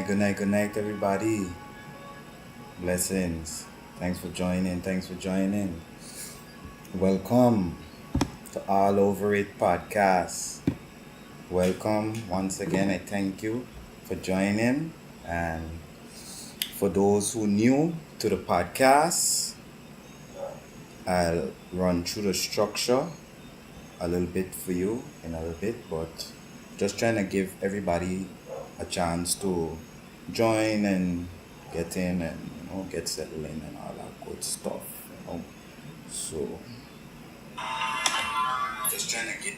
Good night, everybody. Blessings. Thanks for joining. Welcome to All Over It podcast. Welcome once again. I thank you for joining. And for those who new to the podcast, I'll run through the structure a little bit for you in a little bit, but just trying to give everybody a chance to join and get in and get settled in and all that good stuff. So just trying to get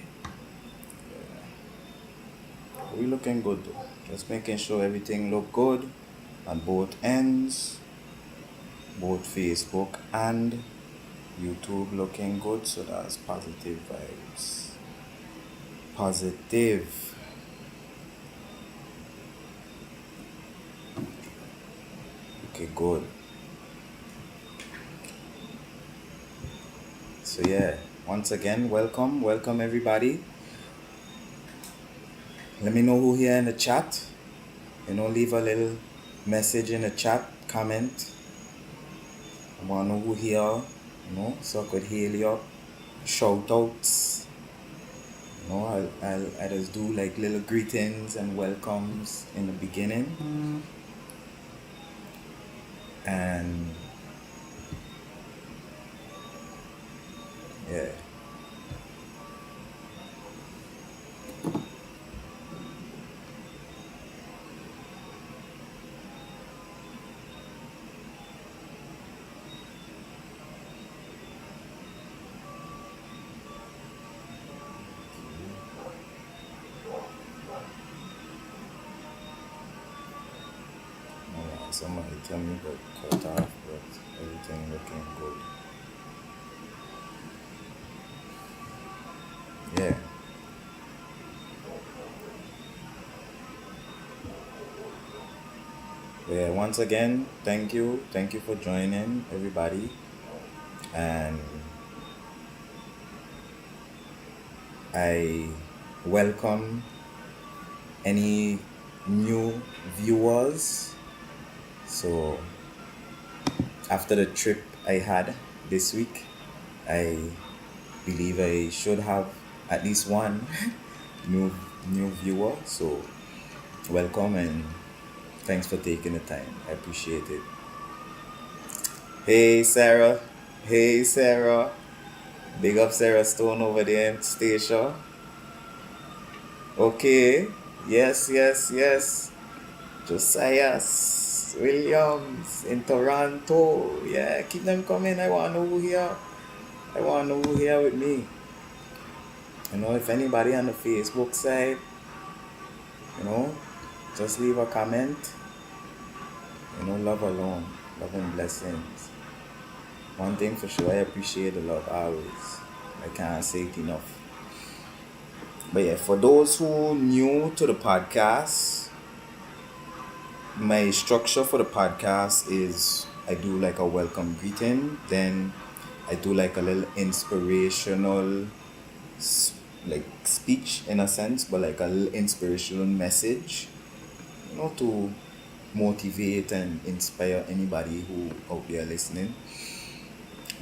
we looking good though. Just making sure everything look good on both ends, both Facebook and YouTube looking good, so that's positive vibes. Positive. Okay, good. So yeah, once again, welcome everybody. Let me know who here in the chat. Leave a little message in the chat, comment. I wanna know who here, so I could hail you up. Shout outs. I just do like little greetings and welcomes in the beginning. And yeah. Somebody tell me got cut off, but everything looking good. Yeah. Yeah, once again, thank you for joining everybody, and I welcome any new viewers. So after the trip I had this week, I believe I should have at least one new viewer. So welcome and thanks for taking the time. I appreciate it. Hey Sarah. Big up Sarah Stone over there in Stacia. Okay. Yes. Josiah Williams in Toronto. Yeah, keep them coming. I want to know who here with me. If anybody on the Facebook side, just leave a comment. Love alone. Love and blessings. One thing for sure, I appreciate the love always. I can't say it enough. But yeah, for those who new to the podcast, my structure for the podcast is I do like a welcome greeting, then I do like a little inspirational speech in a sense, but like a little inspirational message, to motivate and inspire anybody who out there listening.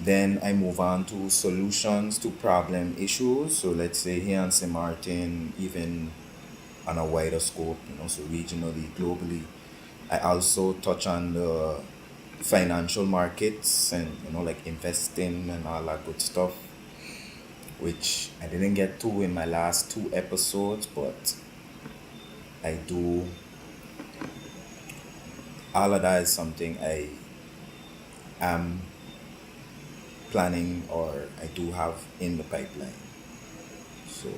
Then I move on to solutions to problem issues. So let's say here in St. Martin, even on a wider scope, so regionally, globally. I also touch on the financial markets and like investing and all that good stuff, which I didn't get to in my last 2 episodes, but I do. All of that is something I am planning or I do have in the pipeline. So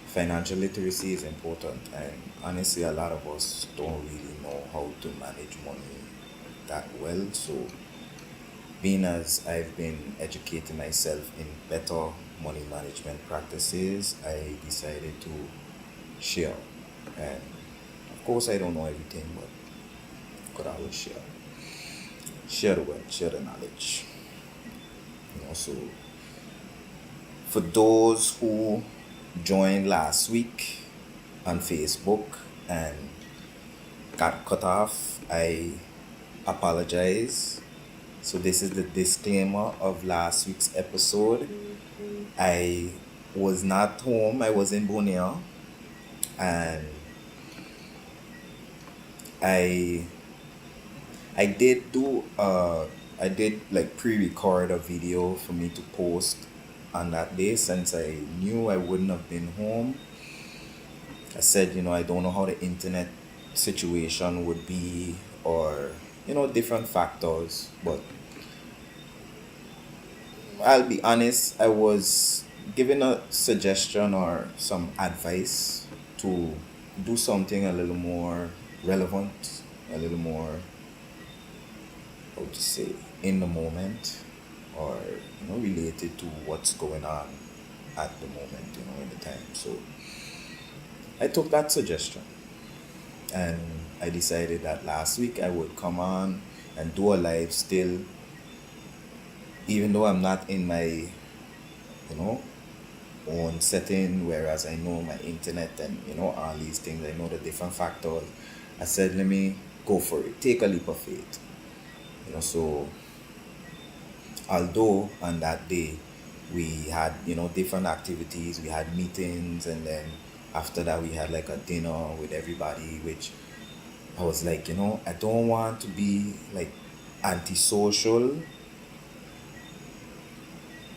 financial literacy is important, and honestly a lot of us don't really know how to manage money that well. So being as I've been educating myself in better money management practices, I decided to share. And of course I don't know everything, but could always share the word, share the knowledge. So for those who joined last week on Facebook and got cut off, I apologize. So this is the disclaimer of last week's episode. I was not home. I was in Bonaire, and I I did do I did like pre-record a video for me to post on that day since I knew I wouldn't have been home. I said, I don't know how the internet situation would be, or different factors, but I'll be honest, I was given a suggestion or some advice to do something a little more relevant, a little more, how to say, in the moment, or related to what's going on at the moment, in the time. So I took that suggestion, and I decided that last week I would come on and do a live still, even though I'm not in my, know, own setting, whereas I know my internet and all these things, I know the different factors. I said, let me go for it, take a leap of faith. So although on that day we had different activities, we had meetings, and then after that we had like a dinner with everybody, which I was like, I don't want to be like antisocial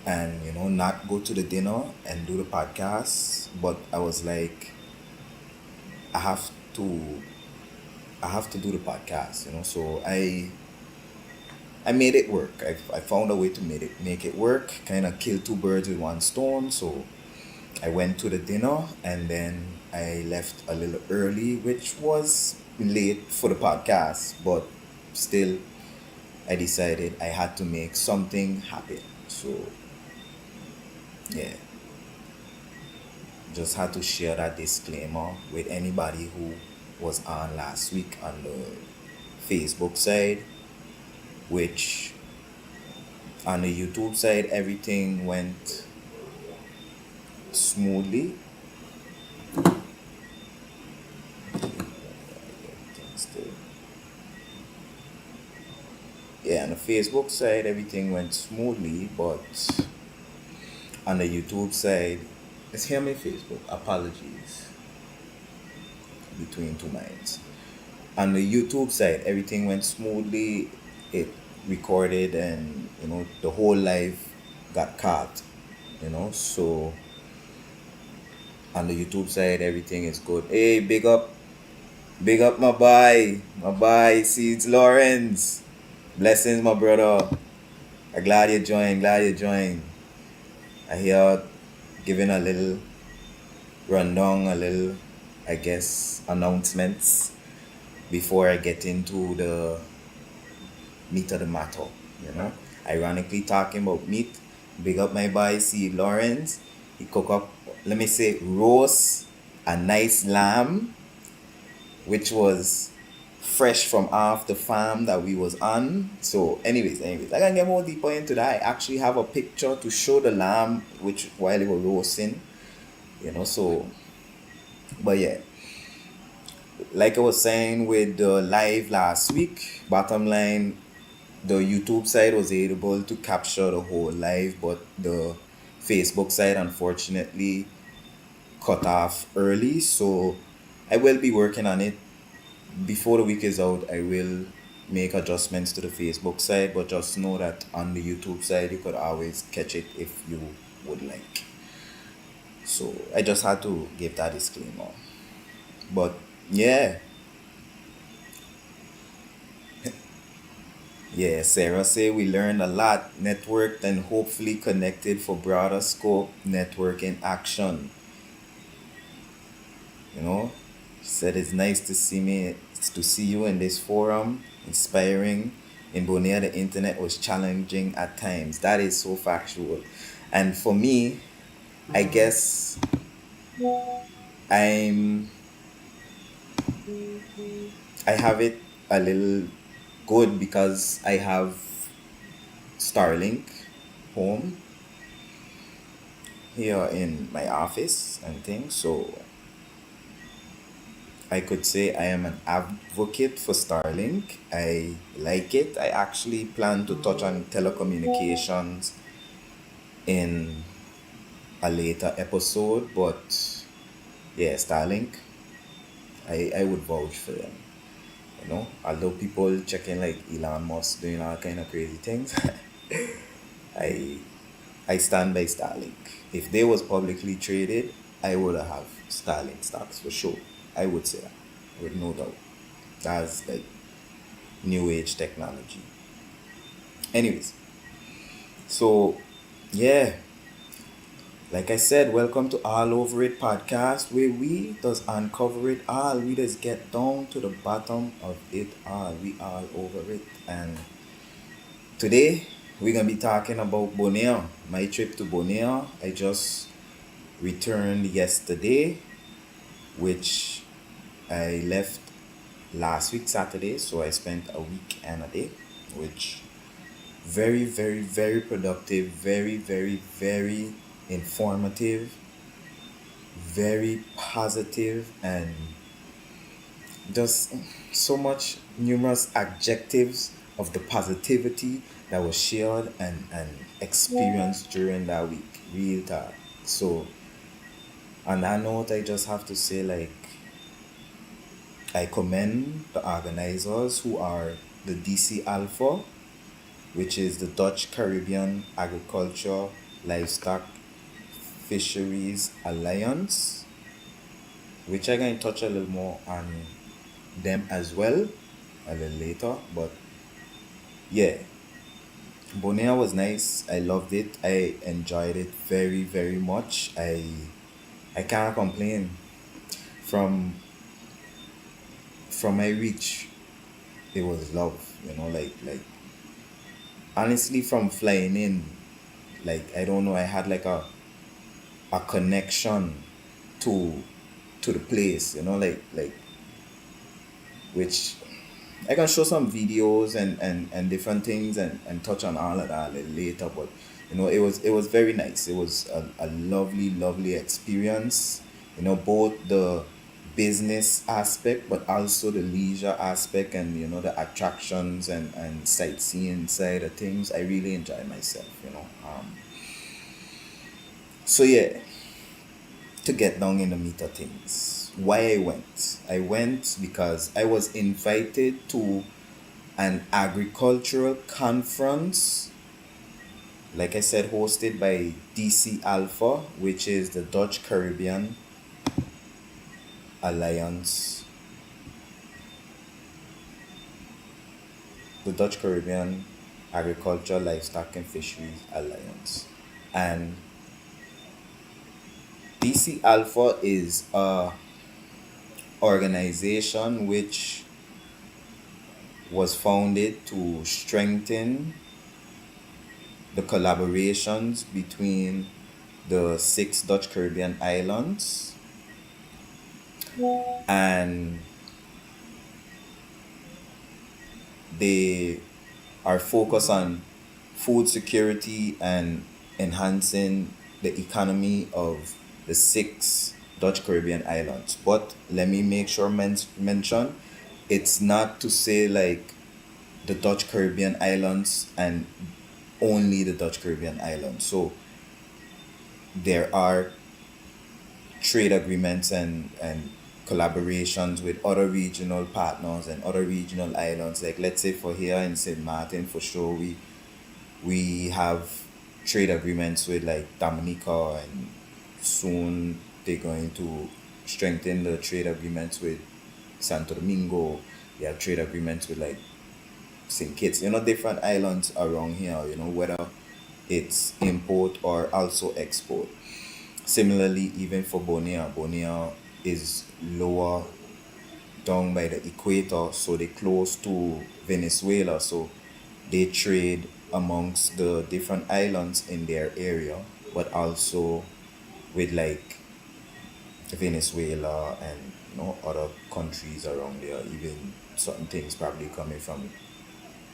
and not go to the dinner and do the podcast, but I was like, I have to I have to do the podcast, so I made it work. I found a way to make it work, kind of kill two birds with one stone. So I went to the dinner, and then I left a little early, which was late for the podcast, but still I decided I had to make something happen. So yeah, just had to share that disclaimer with anybody who was on last week on the Facebook side, which on the YouTube side everything went smoothly. Yeah, on the Facebook side everything went smoothly, but on the YouTube side, it's here my Facebook. Apologies, between two minds. On the YouTube side, everything went smoothly. It recorded, and the whole live got caught. So on the YouTube side, everything is good. Hey, big up my boy, Seeds Lawrence. Blessings, my brother. I'm glad you joined. Glad you joined. I hear giving a little rundown, a little, I guess, announcements before I get into the meat of the matter. Ironically, talking about meat, big up my boy, see Lawrence. He cook up, let me say, roast a nice lamb, which was fresh from off the farm that we was on. So, anyways, I can get more deeper into that. I actually have a picture to show the lamb, which while it was roasting, So, but yeah, like I was saying with the live last week, bottom line, the YouTube side was able to capture the whole live, but the Facebook side unfortunately cut off early. So I will be working on it. Before the week is out, I will make adjustments to the Facebook side, but just know that on the YouTube side, you could always catch it if you would like. So I just had to give that disclaimer. But yeah, yeah, Sarah say we learned a lot, networked and hopefully connected for broader scope network in action. She said it's nice to see you in this forum, inspiring. In Bonaire, the internet was challenging at times. That is so factual. And for me, I guess I'm I have it a little good because I have Starlink home here in my office and things. So I could say I am an advocate for Starlink. I like it. I actually plan to touch on telecommunications in a later episode, but yeah, Starlink, I would vouch for them. You know, although people checking like Elon Musk doing all kind of crazy things, I I stand by Starlink. If they was publicly traded, I would have Starlink stocks for sure. I would say that with no doubt. That's like new age technology. Anyways, so yeah, like I said, welcome to All Over It podcast, where we does uncover it all. We just get down to the bottom of it all. We all over it. And today we're gonna be talking about Bonaire. My trip to Bonaire. I just returned yesterday, which I left last week Saturday, so I spent a week and a day, which very, very, very productive, very, very, very informative, very positive, and just so much numerous adjectives of the positivity that was shared and experienced during that week. Real talk. So on that note, I just have to say like I commend the organizers who are the DCALFA, which is the Dutch Caribbean Agriculture, Livestock, Fisheries Alliance, which I'm going to touch a little more on them as well a little later. But yeah, Bonaire was nice. I loved it. I enjoyed it very, very much. I can't complain. From my reach, it was love. You know, like honestly, from flying in, like I don't know, I had like a connection to the place. You know, like which I can show some videos and different things and touch on all of that a little later. But you know, it was very nice. It was a lovely, lovely experience. You know, both the business aspect but also the leisure aspect and you know the attractions and sightseeing side of things. I really enjoy myself, you know. So yeah, to get down in the meat of things. Why I went? I went because I was invited to an agricultural conference, like I said, hosted by DC Alpha, which is the Dutch Caribbean Alliance, the Dutch Caribbean Agriculture, Livestock, and Fisheries Alliance. And DC Alpha is a organization which was founded to strengthen the collaborations between the six Dutch Caribbean islands, and they are focused on food security and enhancing the economy of the six Dutch Caribbean islands. But let me make sure mention it's not to say like the Dutch Caribbean islands and only the Dutch Caribbean islands. So there are trade agreements and collaborations with other regional partners and other regional islands. Like let's say for here in St. Martin, for sure we have trade agreements with like Dominica, and soon they're going to strengthen the trade agreements with Santo Domingo. They have trade agreements with like St. Kitts, you know, different islands around here, you know, whether it's import or also export. Similarly, even for Bonaire, Bonaire is lower down by the equator, so they close to Venezuela, so they trade amongst the different islands in their area, but also with like Venezuela and you know other countries around there, even certain things probably coming from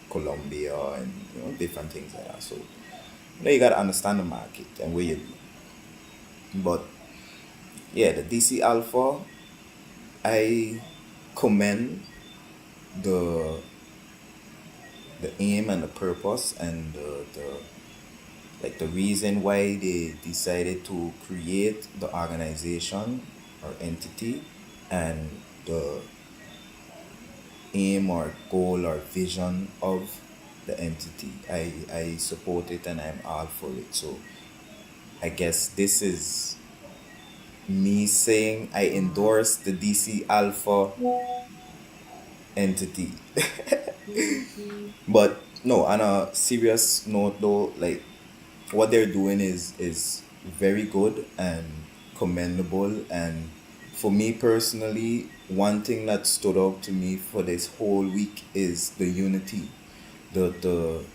Colombia and you know different things like that. So you know you gotta understand the market and where you be. But yeah, the DC Alpha I commend the the aim and the purpose and the reason why they decided to create the organization or entity, and the aim or goal or vision of the entity. I support it and I'm all for it. So I guess this is me saying I endorse the DC Alpha entity. But no, on a serious note though, like what they're doing is very good and commendable. And for me personally, one thing that stood out to me for this whole week is the unity, the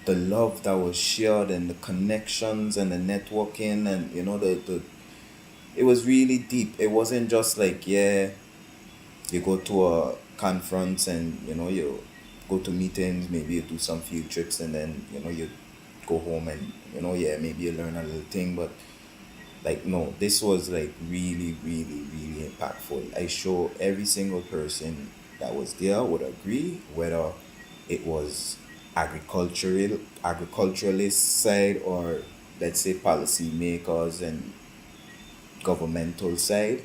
love that was shared, and the connections and the networking, and the it was really deep. It wasn't just like, yeah, you go to a conference and you go to meetings, maybe you do some field trips, and then you go home and yeah, maybe you learn a little thing. But like, no, this was like really, really, really impactful. I sure every single person that was there would agree, whether it was agriculturalist side, or let's say policy makers and governmental side.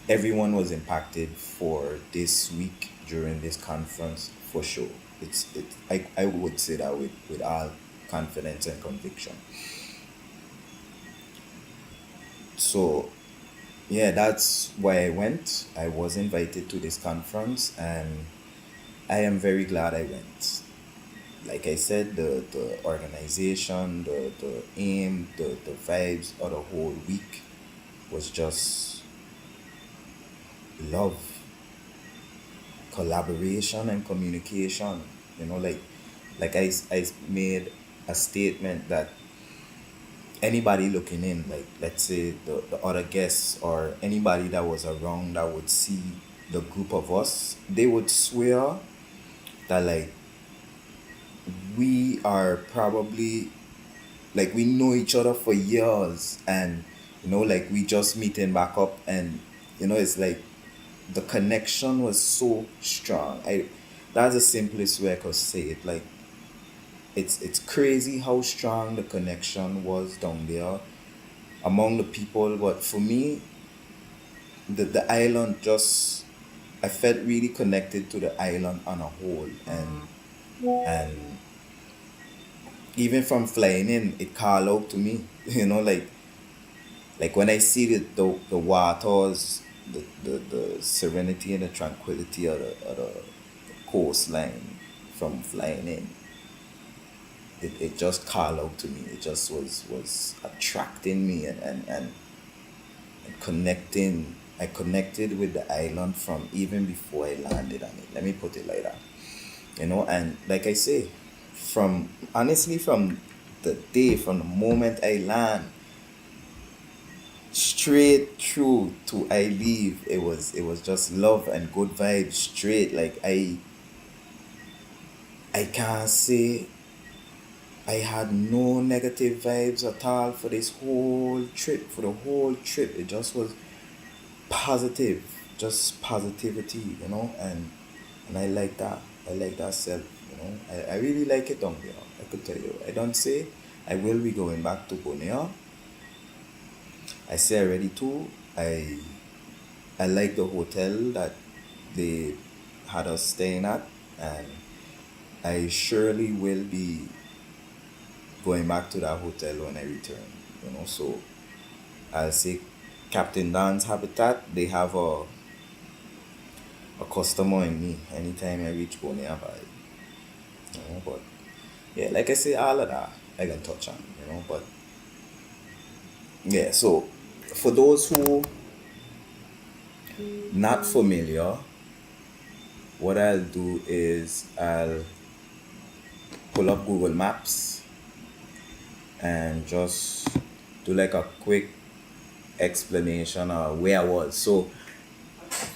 Everyone was impacted for this week during this conference, for sure. I would say that with all confidence and conviction. So yeah, that's why I went. I was invited to this conference, and I am very glad I went. Like I said, the organization, the aim, the vibes of the whole week was just love, collaboration, and communication. Like I made a statement that anybody looking in, like let's say the other guests or anybody that was around that would see the group of us, they would swear that like we are probably, like, we know each other for years, and like we just meeting back up, and it's like the connection was so strong. I That's the simplest way I could say it. Like, it's crazy how strong the connection was down there among the people. But for me, the island just, I felt really connected to the island on a whole. And even from flying in, it called out to me. Like when I see the waters, the serenity and the tranquility of the coastline from flying in, it just called out to me. It just was attracting me, and connecting. I connected with the island from even before I landed on it. Let me put it like that. And like I say, from honestly, from from the moment I land, straight through to I leave, it was just love and good vibes straight. Like, I can't say I had no negative vibes at all for this whole trip. For the whole trip, it just was positive, just positivity, and I like that. I like that self. I really like it down there. I could tell you. I don't say I will be going back to Bonaire. I say already too. I like the hotel that they had us staying at, and I surely will be going back to that hotel when I return. So I'll say Captain Dan's Habitat, they have a customer in me anytime I reach Bonaire Valley. But yeah, like I say, all of that I can touch on, but yeah. So for those who not familiar, what I'll do is I'll pull up Google Maps and just do like a quick explanation of where I was. So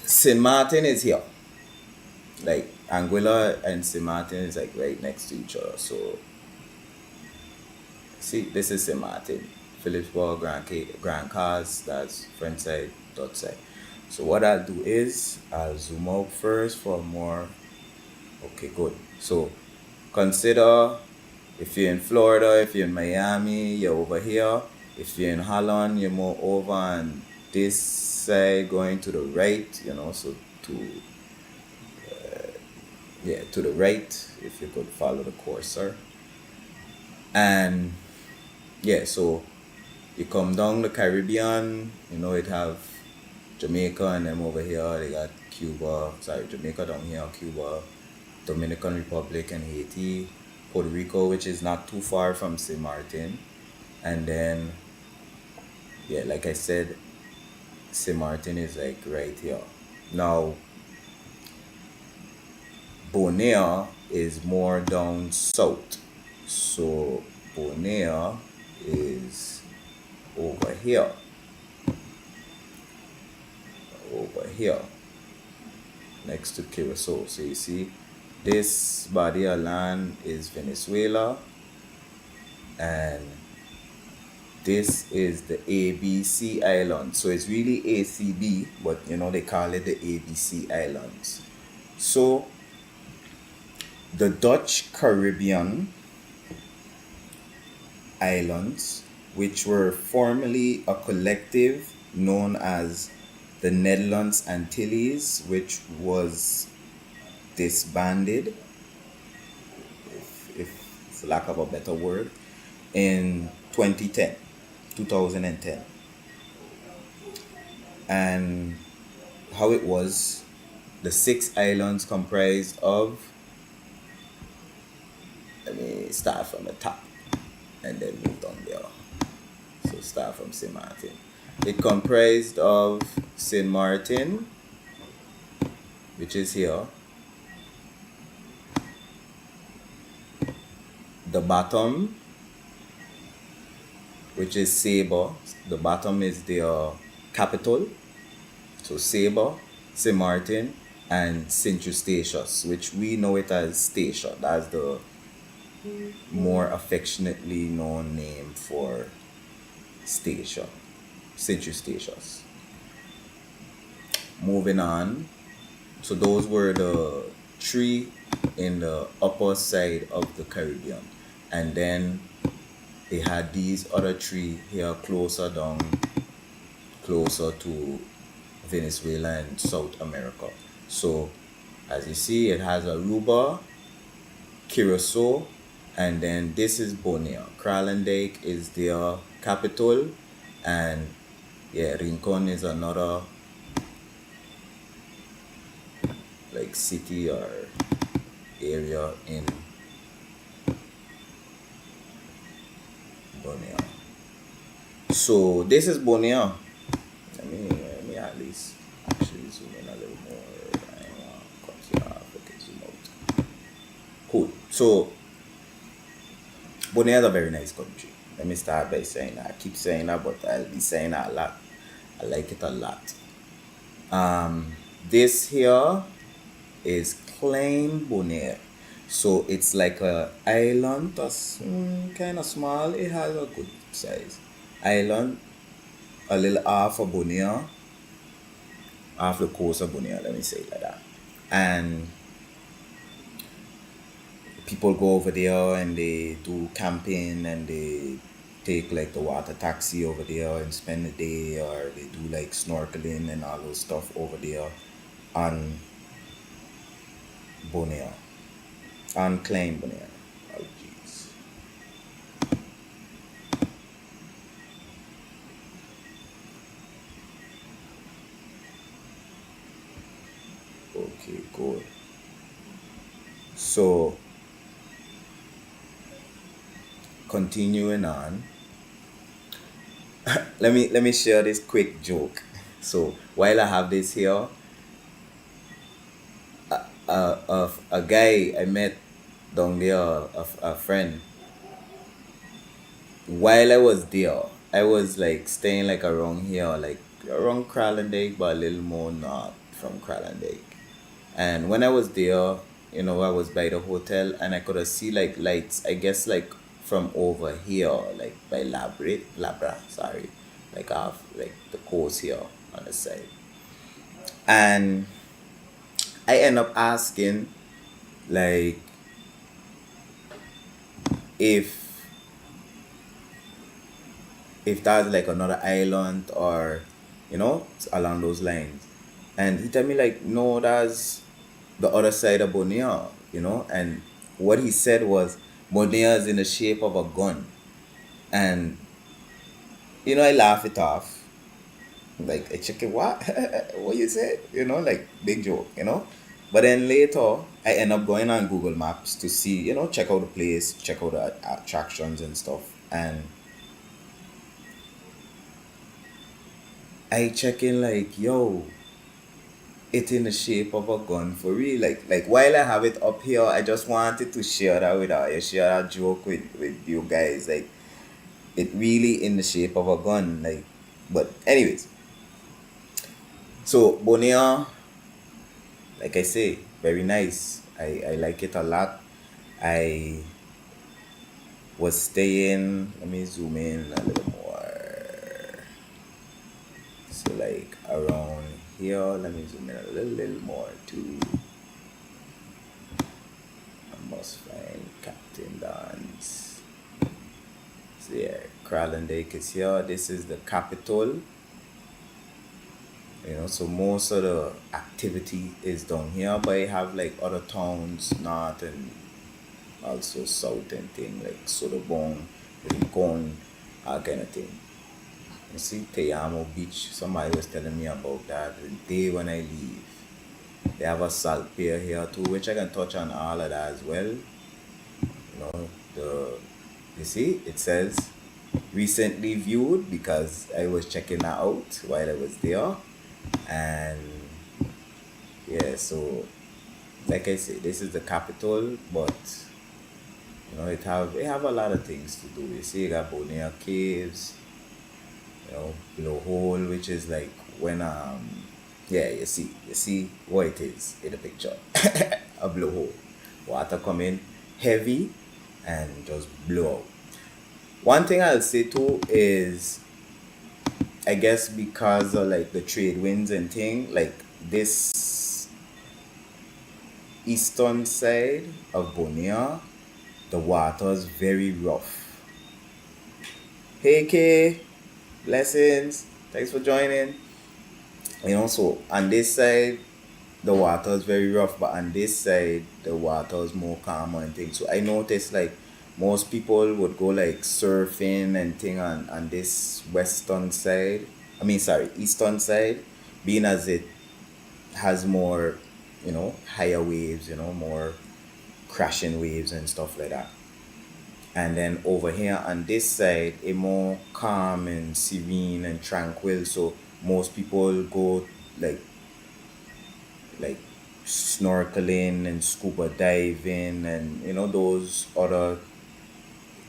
St. Martin is here. Like, Anguilla and St. Martin is like right next to each other. So see, this is St. Martin, Phillipsburg, Grand Cars, that's front side, dot side. So what I'll do is I'll zoom out first for more. Okay, good. So consider if you're in Florida, if you're in Miami, you're over here. If you're in Holland, you're more over on this side going to the right, so to to the right, if you could follow the cursor. And yeah, so you come down the Caribbean, it have Jamaica and them over here. They got Cuba, sorry, Jamaica down here, Cuba, Dominican Republic and Haiti, Puerto Rico, which is not too far from St. Martin. And then, yeah, like I said, St. Martin is like right here. Now, Bonaire is more down south. So, Bonaire is over here. Over here. Next to Curacao. So, you see, this body of land is Venezuela. And this is the ABC Islands. So it's really ACB, but they call it the ABC Islands. So the Dutch Caribbean Islands, which were formerly a collective known as the Netherlands Antilles, which was disbanded, if for lack of a better word, in 2010. And how it was, the 6 islands comprised of, let me start from the top and then move down there. So start from St. Martin. It comprised of St. Martin, which is here, the bottom, which is Sabre. The bottom is their capital. So Sabre, St. Martin, and St. Eustatius, which we know it as Statia. That's the more affectionately known name for Statia, St. Eustatius. Moving on. So those were the 3 in the upper side of the Caribbean. And then they had these other 3 here closer down, closer to Venezuela and South America. So as you see, it has Aruba, Curacao, and then this is Bonaire. Kralendijk is their capital, and yeah, Rincon is another like city or area in Bonaire. So this is Bonaire. Let me at least actually zoom in a little more. I want to cut it off. Okay, zoom out. Cool. So Bonaire is a very nice country. Let me start by saying that. I keep saying that, but I'll be saying that a lot. I like it a lot. This here is Klein Bonaire. So it's like a island that's kind of small. It has a good size island, a little off of Bonaire, off the coast of Bonaire, let me say it like that. And people go over there and they do camping and they take like the water taxi over there and spend the day, or they do like snorkeling and all those stuff over there on Bonaire, on Klein Bonaire. Oh jeez. Okay, good. So continuing on, let me share this quick joke. So while I have this here, a guy I met down there, a friend. While I was there, I was like staying like around here, like around Kralendijk, but a little more north from Kralendijk. And when I was there, I was by the hotel and I could see like lights, I guess like from over here, like by Labra, sorry, like off like the coast here on the side. And I end up asking, like, if that's like another island, or along those lines. And he tell me like, no, that's the other side of Bonaire, and what he said was, Bonaire is in the shape of a gun. And I laugh it off, like, a chicken, what? What you said? Like, big joke, but then later I end up going on Google Maps to see, check out the place, check out the attractions and stuff. And I check in like, yo, it in the shape of a gun for real. Like while I have it up here, I just wanted to share that with you, share that joke with you guys. Like, it really in the shape of a gun. Like, but anyways, so Bonaire, like I say, very nice. I like it a lot. I was staying, let me zoom in a little more. So like around here, let me zoom in a little more too. I must find Captain Don's. So yeah, Kralendijk is here. This is the capital. So most of the activity is down here, but I have like other towns, north and also south and thing, like Sodobong, Rincon, that kind of thing. You see Teyamo Beach, somebody was telling me about that the day when I leave. They have a salt pier here too, which I can touch on all of that as well. You see, it says recently viewed because I was checking that out while I was there. And yeah, so like I said, this is the capital, but it have a lot of things to do. You see, you got Bonaire Caves, blowhole, which is like when yeah, you see what it is in the picture. A blowhole. Water come in heavy and just blow out. One thing I'll say too is, I guess because of like the trade winds and thing, like this eastern side of Bonaire, the water is very rough. Hey K, blessings. Thanks for joining. So on this side, the water is very rough, but on this side, the water is more calmer and things. So I noticed like most people would go like surfing and thing on this western side. I mean, sorry, eastern side, being as it has more, higher waves, more crashing waves and stuff like that. And then over here on this side, it more calm and serene and tranquil. So most people go like like snorkeling and scuba diving and those other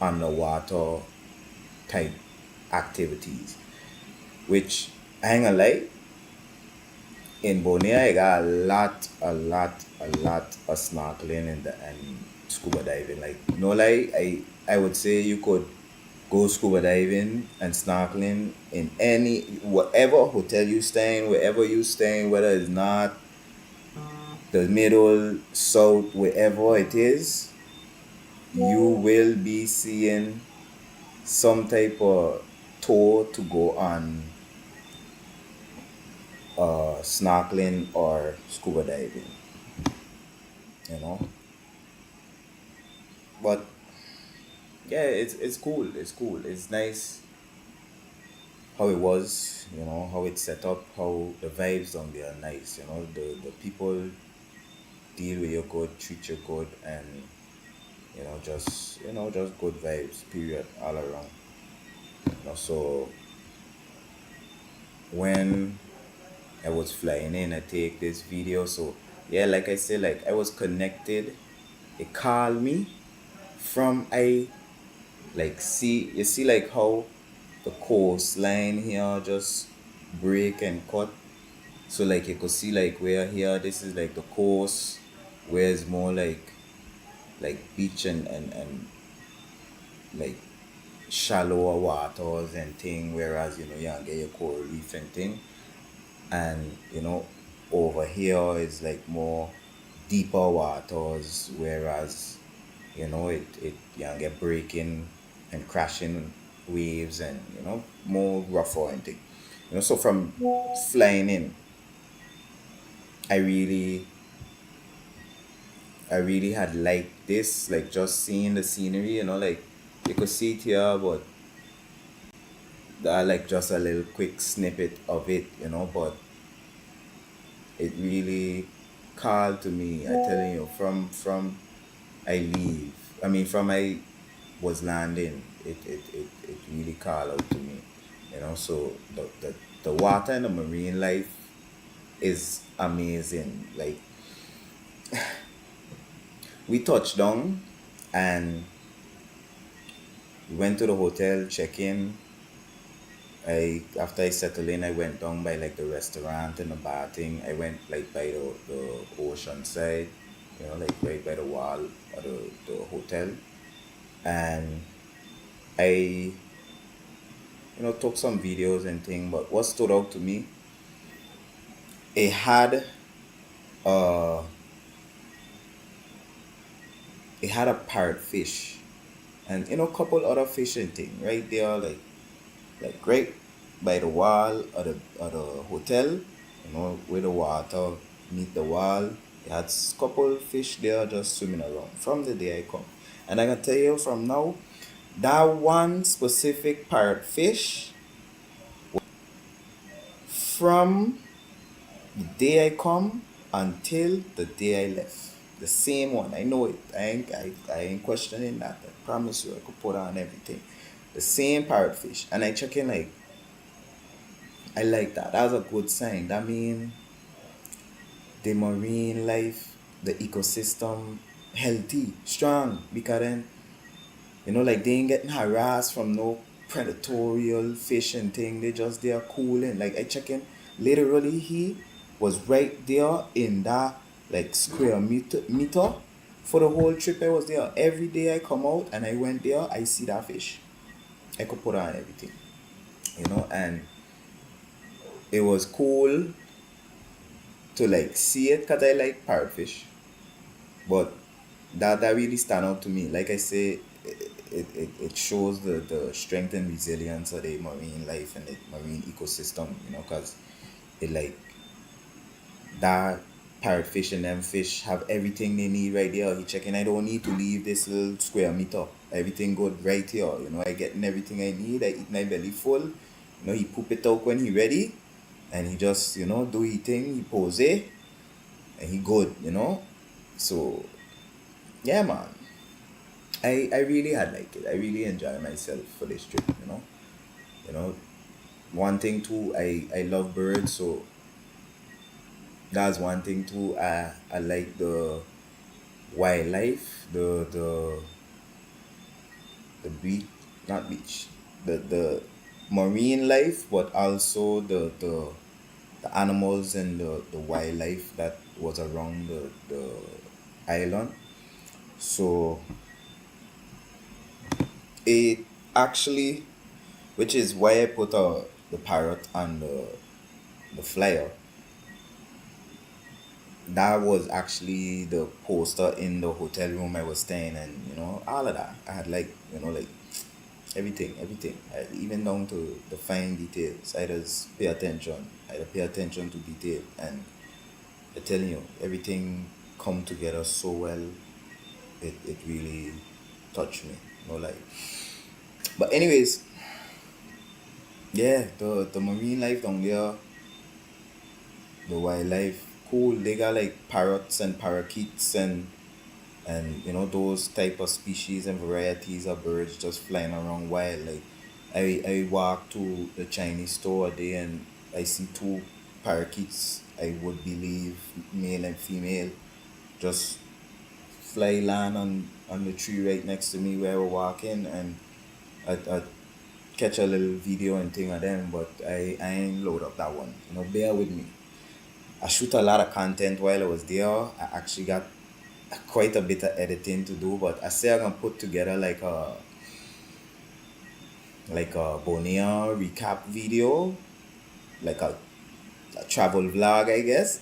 underwater type activities. Which, I ain't gonna lie, in Bonaire I got a lot of snorkeling and scuba diving. Like, no lie, I would say you could go scuba diving and snorkeling in any whatever hotel you staying, wherever you staying, whether it's not the middle, south, wherever it is, you will be seeing some type of tour to go on, snorkeling or scuba diving, you know. But yeah, it's cool. It's cool. It's nice how it was, how it's set up, how the vibes on there are nice, the people deal with you good, treat you good, and just good vibes, period, all around. So when I was flying in, I take this video. So yeah, like I said, like I was connected. It called me from like, see, you see like how the coastline here just break and cut. So like you could see like where here this is like the coast, where it's more like beach and like shallower waters and thing, whereas you can get your coral reef and thing. And over here is like more deeper waters, whereas it you can get breaking and crashing waves, and more rougher and thing. So from flying in, I really I really had liked this, like just seeing the scenery, like you could see it here, but that like just a little quick snippet of it, but it really called to me. I telling you, from I leave. I mean, from I was landing, it really called out to me. So the water and the marine life is amazing. Like we touched down and we went to the hotel, check in. I After I settled in, I went down by like the restaurant and the bathing. I went like by the ocean side, like right by the wall of the hotel. And I took some videos and thing. But what stood out to me, it had uh it had a parrotfish and a couple other fish and thing right there, like right by the wall of the hotel, where the water meet the wall. It had couple fish there just swimming around from the day I come. And I can tell you from now, that one specific parrotfish, from the day I come until the day I left. The same one. I know it. I ain't questioning that. I promise you I could put on everything. The same parrotfish. And I check in like, I like that. That's a good sign. That means the marine life, the ecosystem healthy, strong. Because then, like they ain't getting harassed from no predatorial fish and thing. They just they are cooling. Like I check in, literally he was right there in that like square meter for the whole trip. I was there. Every day I come out and I went there, I see that fish. I could put on everything. And it was cool to like see it because I like parrotfish. But that really stand out to me. Like I say, it shows the strength and resilience of the marine life and the marine ecosystem, because it like that parrotfish and them fish have everything they need right there. He checking, I don't need to leave this little square meter. Everything good right here. I getting everything I need. I eat my belly full. He poop it out when he ready, and he just do he thing. He pose it, and he good. So yeah, man. I really had like it. I really enjoy myself for this trip. You know. One thing too, I love birds, so that's one thing too. I like the wildlife, the beach, not beach, the marine life, but also the animals and the wildlife that was around the island. So it actually, which is why I put the parrot on the flyer. That was actually the poster in the hotel room I was staying, and all of that. I had like like everything, even down to the fine details. I just pay attention. I pay attention to detail, and I'm telling you, everything come together so well. It really touched me. Like. But anyways, yeah, the marine life down there, the wildlife, cool. They got like parrots and parakeets and those type of species and varieties of birds just flying around wild. Like I walk to the Chinese store a day and I see two parakeets. I would believe male and female just fly land on the tree right next to me where we're walking, and I catch a little video and thing of them, but I ain't load up that one. Bear with me. I shoot a lot of content while I was there. I actually got quite a bit of editing to do, but I say I can put together like a Bonaire recap video, like a travel vlog, I guess,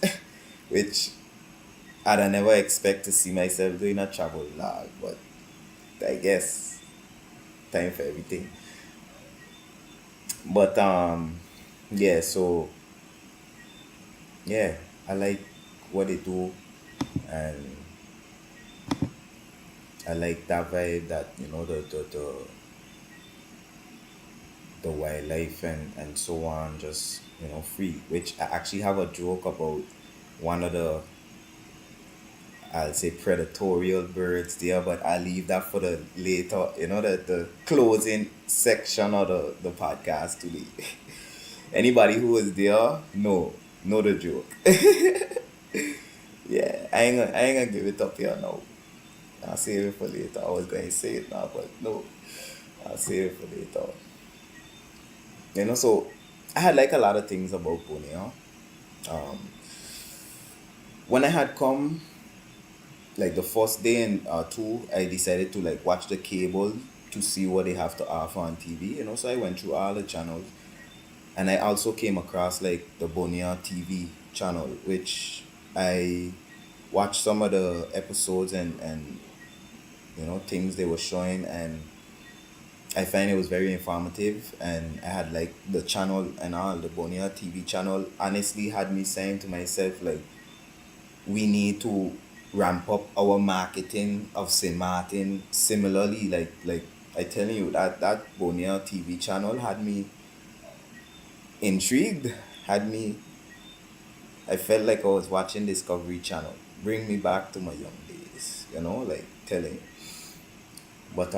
which I'd never expect to see myself doing a travel vlog, but I guess time for everything. But yeah, so yeah, I like what they do, and I like that vibe that the wildlife and so on, just free. Which I actually have a joke about one of the, I'll say, predatorial birds there, but I'll leave that for the later, the closing section of the podcast today. Anybody who was there, know the joke. Yeah, I ain't gonna give it up here now. I'll save it for later. I was gonna say it now, but no, I'll save it for later. So I had like a lot of things about Bonaire. Um, when I had come, like the first day and two, I decided to like watch the cable to see what they have to offer on TV. So I went through all the channels, and I also came across like the Bonaire TV channel, which I watched some of the episodes and things they were showing, and I find it was very informative, and I had like the channel and all the Bonia TV channel honestly had me saying to myself like we need to ramp up our marketing of St. Martin similarly, like I telling you that Bonia TV channel had me intrigued, had me, I felt like I was watching Discovery Channel. Bring me back to my young days, like telling you. But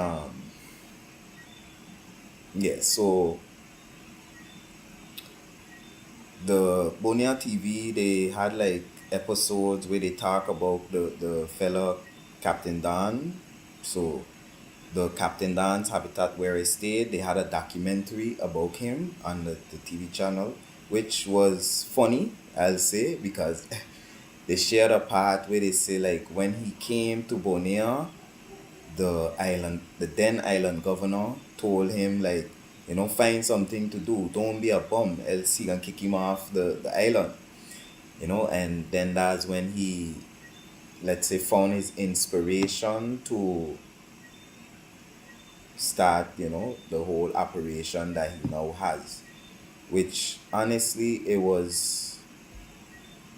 yeah, so the Bonia TV, they had like episodes where they talk about the fella Captain Dan. So the Captain Dan's habitat where he stayed, they had a documentary about him on the TV channel, which was funny, I'll say, because they shared a part where they say like when he came to Bonaire, the then island governor told him like, find something to do. Don't be a bum, else he gonna kick him off the island. And then that's when he, let's say, found his inspiration to start, the whole operation that he now has. Which honestly it was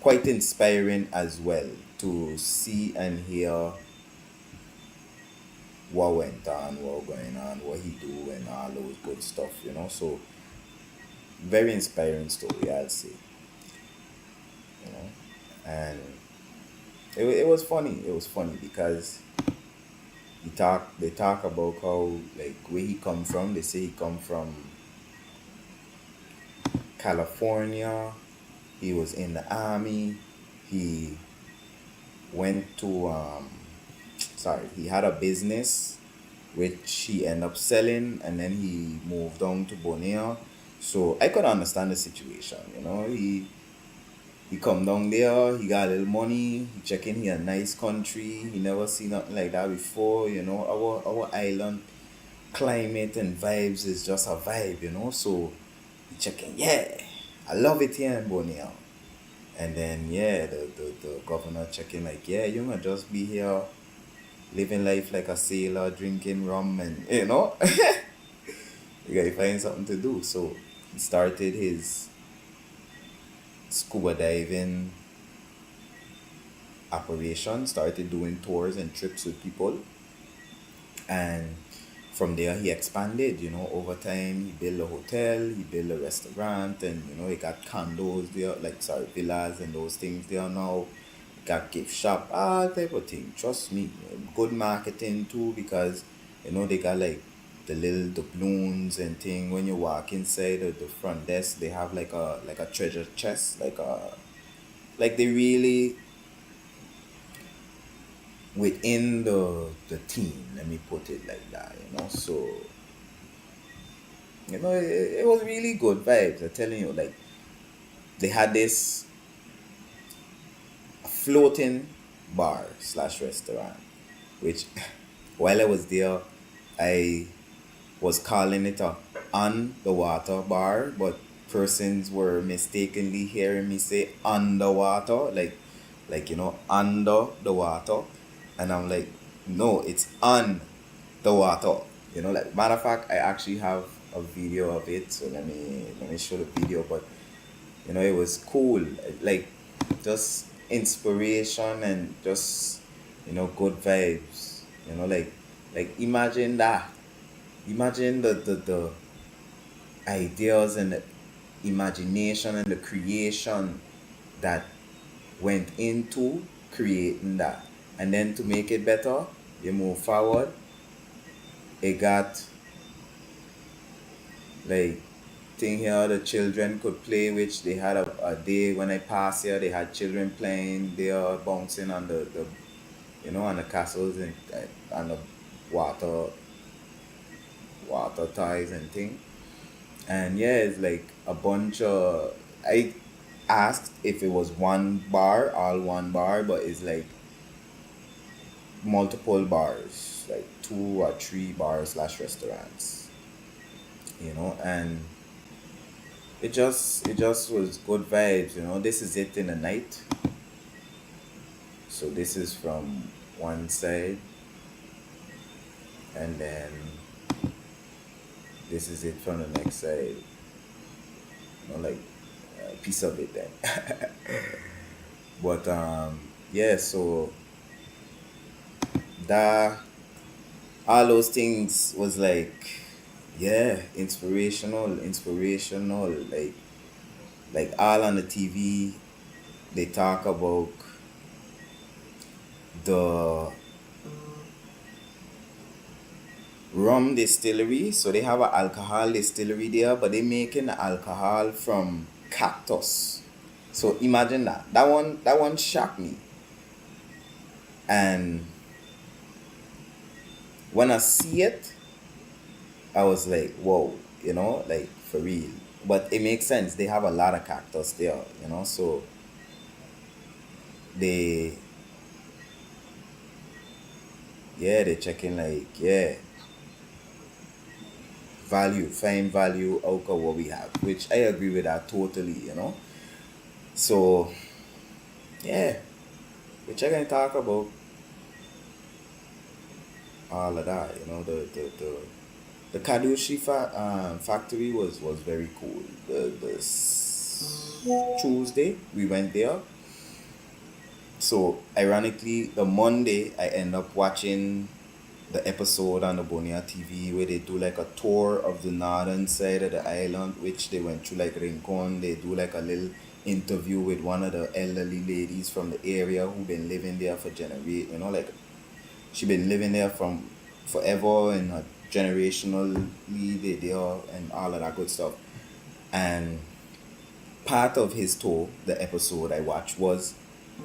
quite inspiring as well to see and hear what went on, what going on, what he do, and all those good stuff. So very inspiring story, I'll say. You know, and it was funny. It was funny because they talk about how like where he come from. They say he come from California. He was in the army. He went to sorry, he had a business which he ended up selling, and then he moved on to Bonaire. So I could understand the situation, he come down there, he got a little money, he check in here, a nice country, he never seen nothing like that before, our island climate and vibes is just a vibe. So he check in, yeah, I love it here in Bonaire. And then yeah, the governor check in like, yeah, you might just be here living life like a sailor, drinking rum, and you gotta find something to do. So he started his scuba diving operation, started doing tours and trips with people, and from there he expanded. Over time he built a hotel, he built a restaurant, and he got condos there, like, sorry, villas and those things there now. Got gift shop, all type of thing. Trust me, good marketing too, because they got like the little doubloons and thing. When you walk inside the front desk, they have like a treasure chest, like they really within the team. Let me put it like that. So it was really good vibes. I'm telling you, like they had this floating bar slash restaurant, which while I was there, I was calling it a on the water bar, but persons were mistakenly hearing me say underwater, under the water, and I'm like, no, it's on the water. Like, matter of fact, I actually have a video of it, so let me show the video. But it was cool, like, just inspiration and just good vibes. Like imagine that. Imagine the ideas and the imagination and the creation that went into creating that. And then to make it better, you move forward. It got like thing here the children could play, which they had a day when I passed here. They had children playing. They are bouncing on the on the castles and on the water water ties and thing. And yeah, it's like a bunch of, I asked if it was one bar, all one bar, but it's like multiple bars, like 2 or 3 bars slash restaurants, and it just was good vibes. This is it in the night. So this is from one side, and then this is it from the next side. Like a piece of it then. But yeah, so that all those things was like, yeah, inspirational, like all on the TV. They talk about the rum distillery. So they have an alcohol distillery there, but they making the alcohol from cactus. So imagine that. That one shocked me. And when I see it, I was like, whoa, like for real. But it makes sense. They have a lot of cactus there, so they, yeah, they're checking like, yeah, find value out of what we have, which I agree with that totally. So yeah, we're checking talk about all of that. The Kadushi factory was very cool. Tuesday we went there. So ironically, the Monday I end up watching the episode on the Bonaire TV where they do like a tour of the northern side of the island, which they went through like Rincon. They do like a little interview with one of the elderly ladies from the area who been living there for generations. Like she been living there from forever, and her generationally they there and all of that good stuff. And part of his tour, the episode I watched, was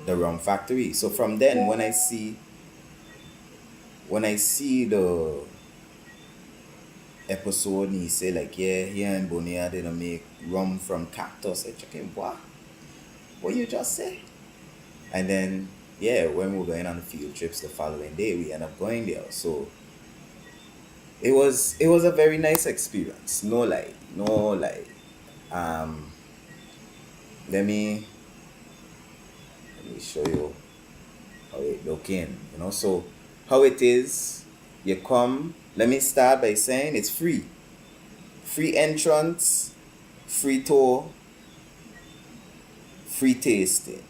the rum factory. So from then, when I see the episode and he say like, yeah, here in Bonaire they don't make rum from cactus, I check him, what you just say? And then yeah, when we were going on the field trips the following day, we end up going there. So it was a very nice experience, no lie. um let me show you how it looking. So how it is, you come. Let me start by saying it's free entrance, free tour, free tasting.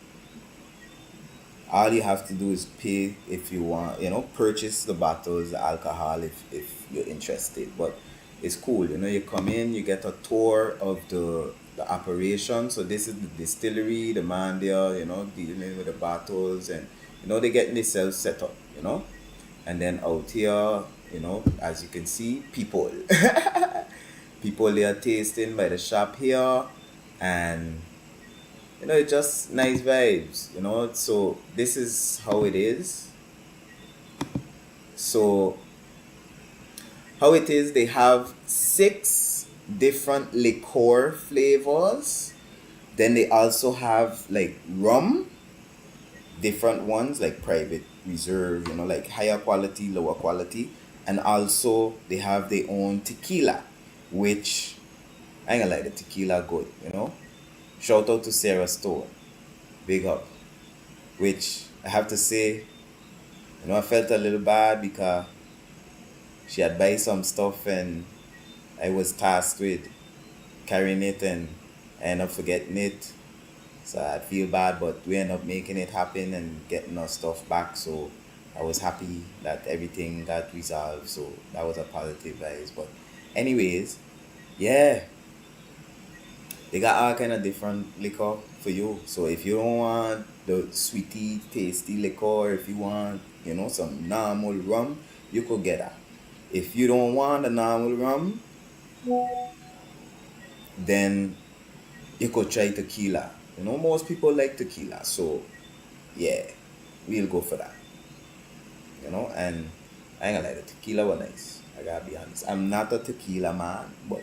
All you have to do is pay if you want, purchase the bottles, the alcohol if you're interested. But it's cool, you come in, you get a tour of the operation. So this is the distillery, the man there, dealing with the bottles, and they getting themselves set up, and then out here, as you can see, people people they are tasting by the shop here, and it's just nice vibes. So this is how it is. So how it is, they have 6 different liqueur flavors. Then they also have like rum, different ones like private reserve, like higher quality, lower quality. And also they have their own tequila, which I ain't gonna lie, the tequila good, you know. Shout out to Sarah Stone, big up. Which I have to say, you know, I felt a little bad because she had buy some stuff and I was tasked with carrying it and I ended up forgetting it. So I feel bad, but we ended up making it happen and getting our stuff back. So I was happy that everything got resolved. So that was a positive vibes. But anyways, yeah, they got all kind of different liquor for you. So if you don't want the sweety, tasty liquor, if you want, you know, some normal rum, you could get that. If you don't want the normal rum, then you could try tequila. You know, most people like tequila, so yeah, we'll go for that. You know, and I ain't gonna lie, the tequila was nice. I gotta be honest. I'm not a tequila man, but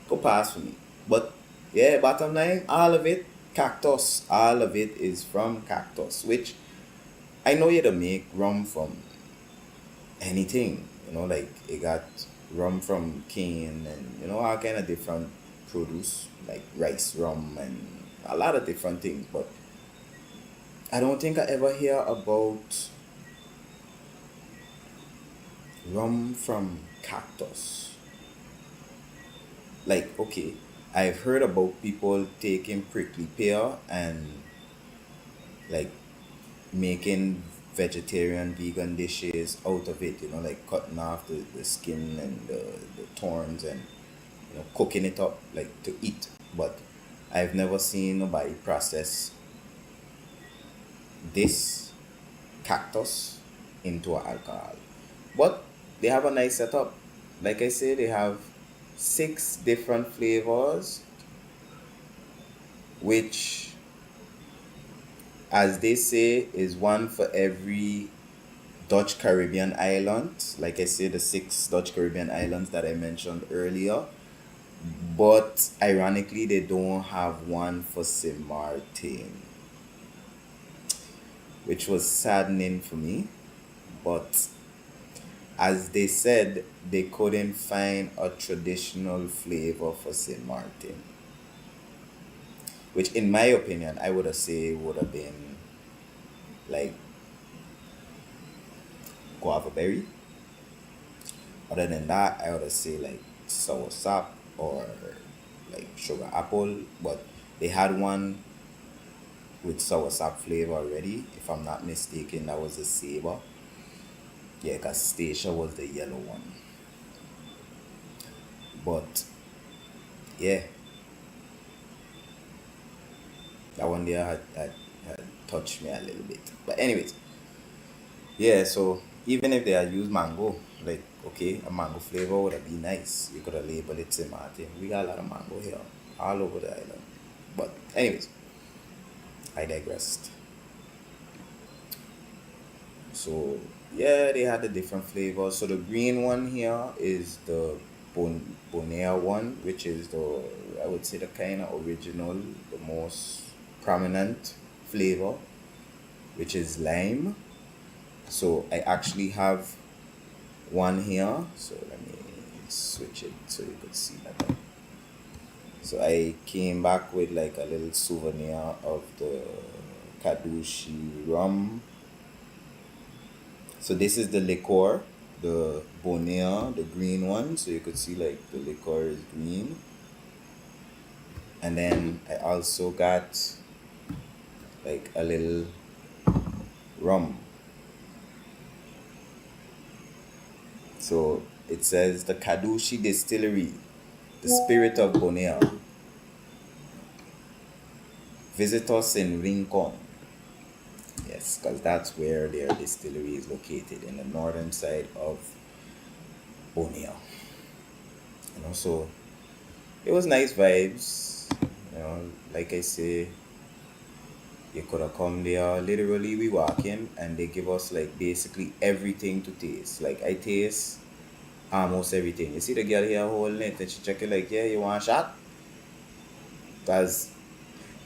go pass for me. But yeah, bottom line, all of it, cactus. All of it is from cactus, which I know you to make rum from anything. You know, like it got rum from cane and you know all kind of different produce like rice rum and a lot of different things. But I don't think I ever hear about rum from cactus. Like okay, I've heard about people taking prickly pear and like making vegetarian vegan dishes out of it, you know, like cutting off the skin and the thorns and you know cooking it up like to eat. But I've never seen nobody process this cactus into a alcohol. But they have a nice setup. Like I say, they have 6 different flavors, which, as they say, is one for every Dutch Caribbean island. Like I say, the 6 Dutch Caribbean islands that I mentioned earlier. But ironically, they don't have one for Saint Martin, which was saddening for me. But as they said, they couldn't find a traditional flavor for Saint Martin, which, in my opinion, I would have say would have been like guava berry. Other than that, I would have say like sour sap or like sugar apple. But they had one with sour sap flavor already. If I'm not mistaken, that was the Saber. Yeah, because Stacia was the yellow one. But yeah, that one there had touched me a little bit. But anyways, yeah, so even if they had used mango, like okay, a mango flavor would have been nice. You could have labeled it St. Martin. We got a lot of mango here, all over the island. But anyways, I digressed. So yeah, they had the different flavors. So the green one here is the Bonaire one, which is the, I would say, the kind of original, the most prominent flavor, which is lime. So I actually have one here. So let me switch it so you could see that. So I came back with like a little souvenir of the Kadushi rum. So this is the liqueur, the Bonaire, the green one. So you could see like the liqueur is green. And then I also got like a little rum. So it says the Kadushi Distillery, the spirit of Bonaire. Visit us in Rincon. Yes, because that's where their distillery is located, in the northern side of Bonaire. You know, so it was nice vibes. You know, like I say, you could have come there. Literally, we walk in and they give us like basically everything to taste. Like I taste almost everything. You see the girl here holding it and she check it like, yeah, you want a shot? Because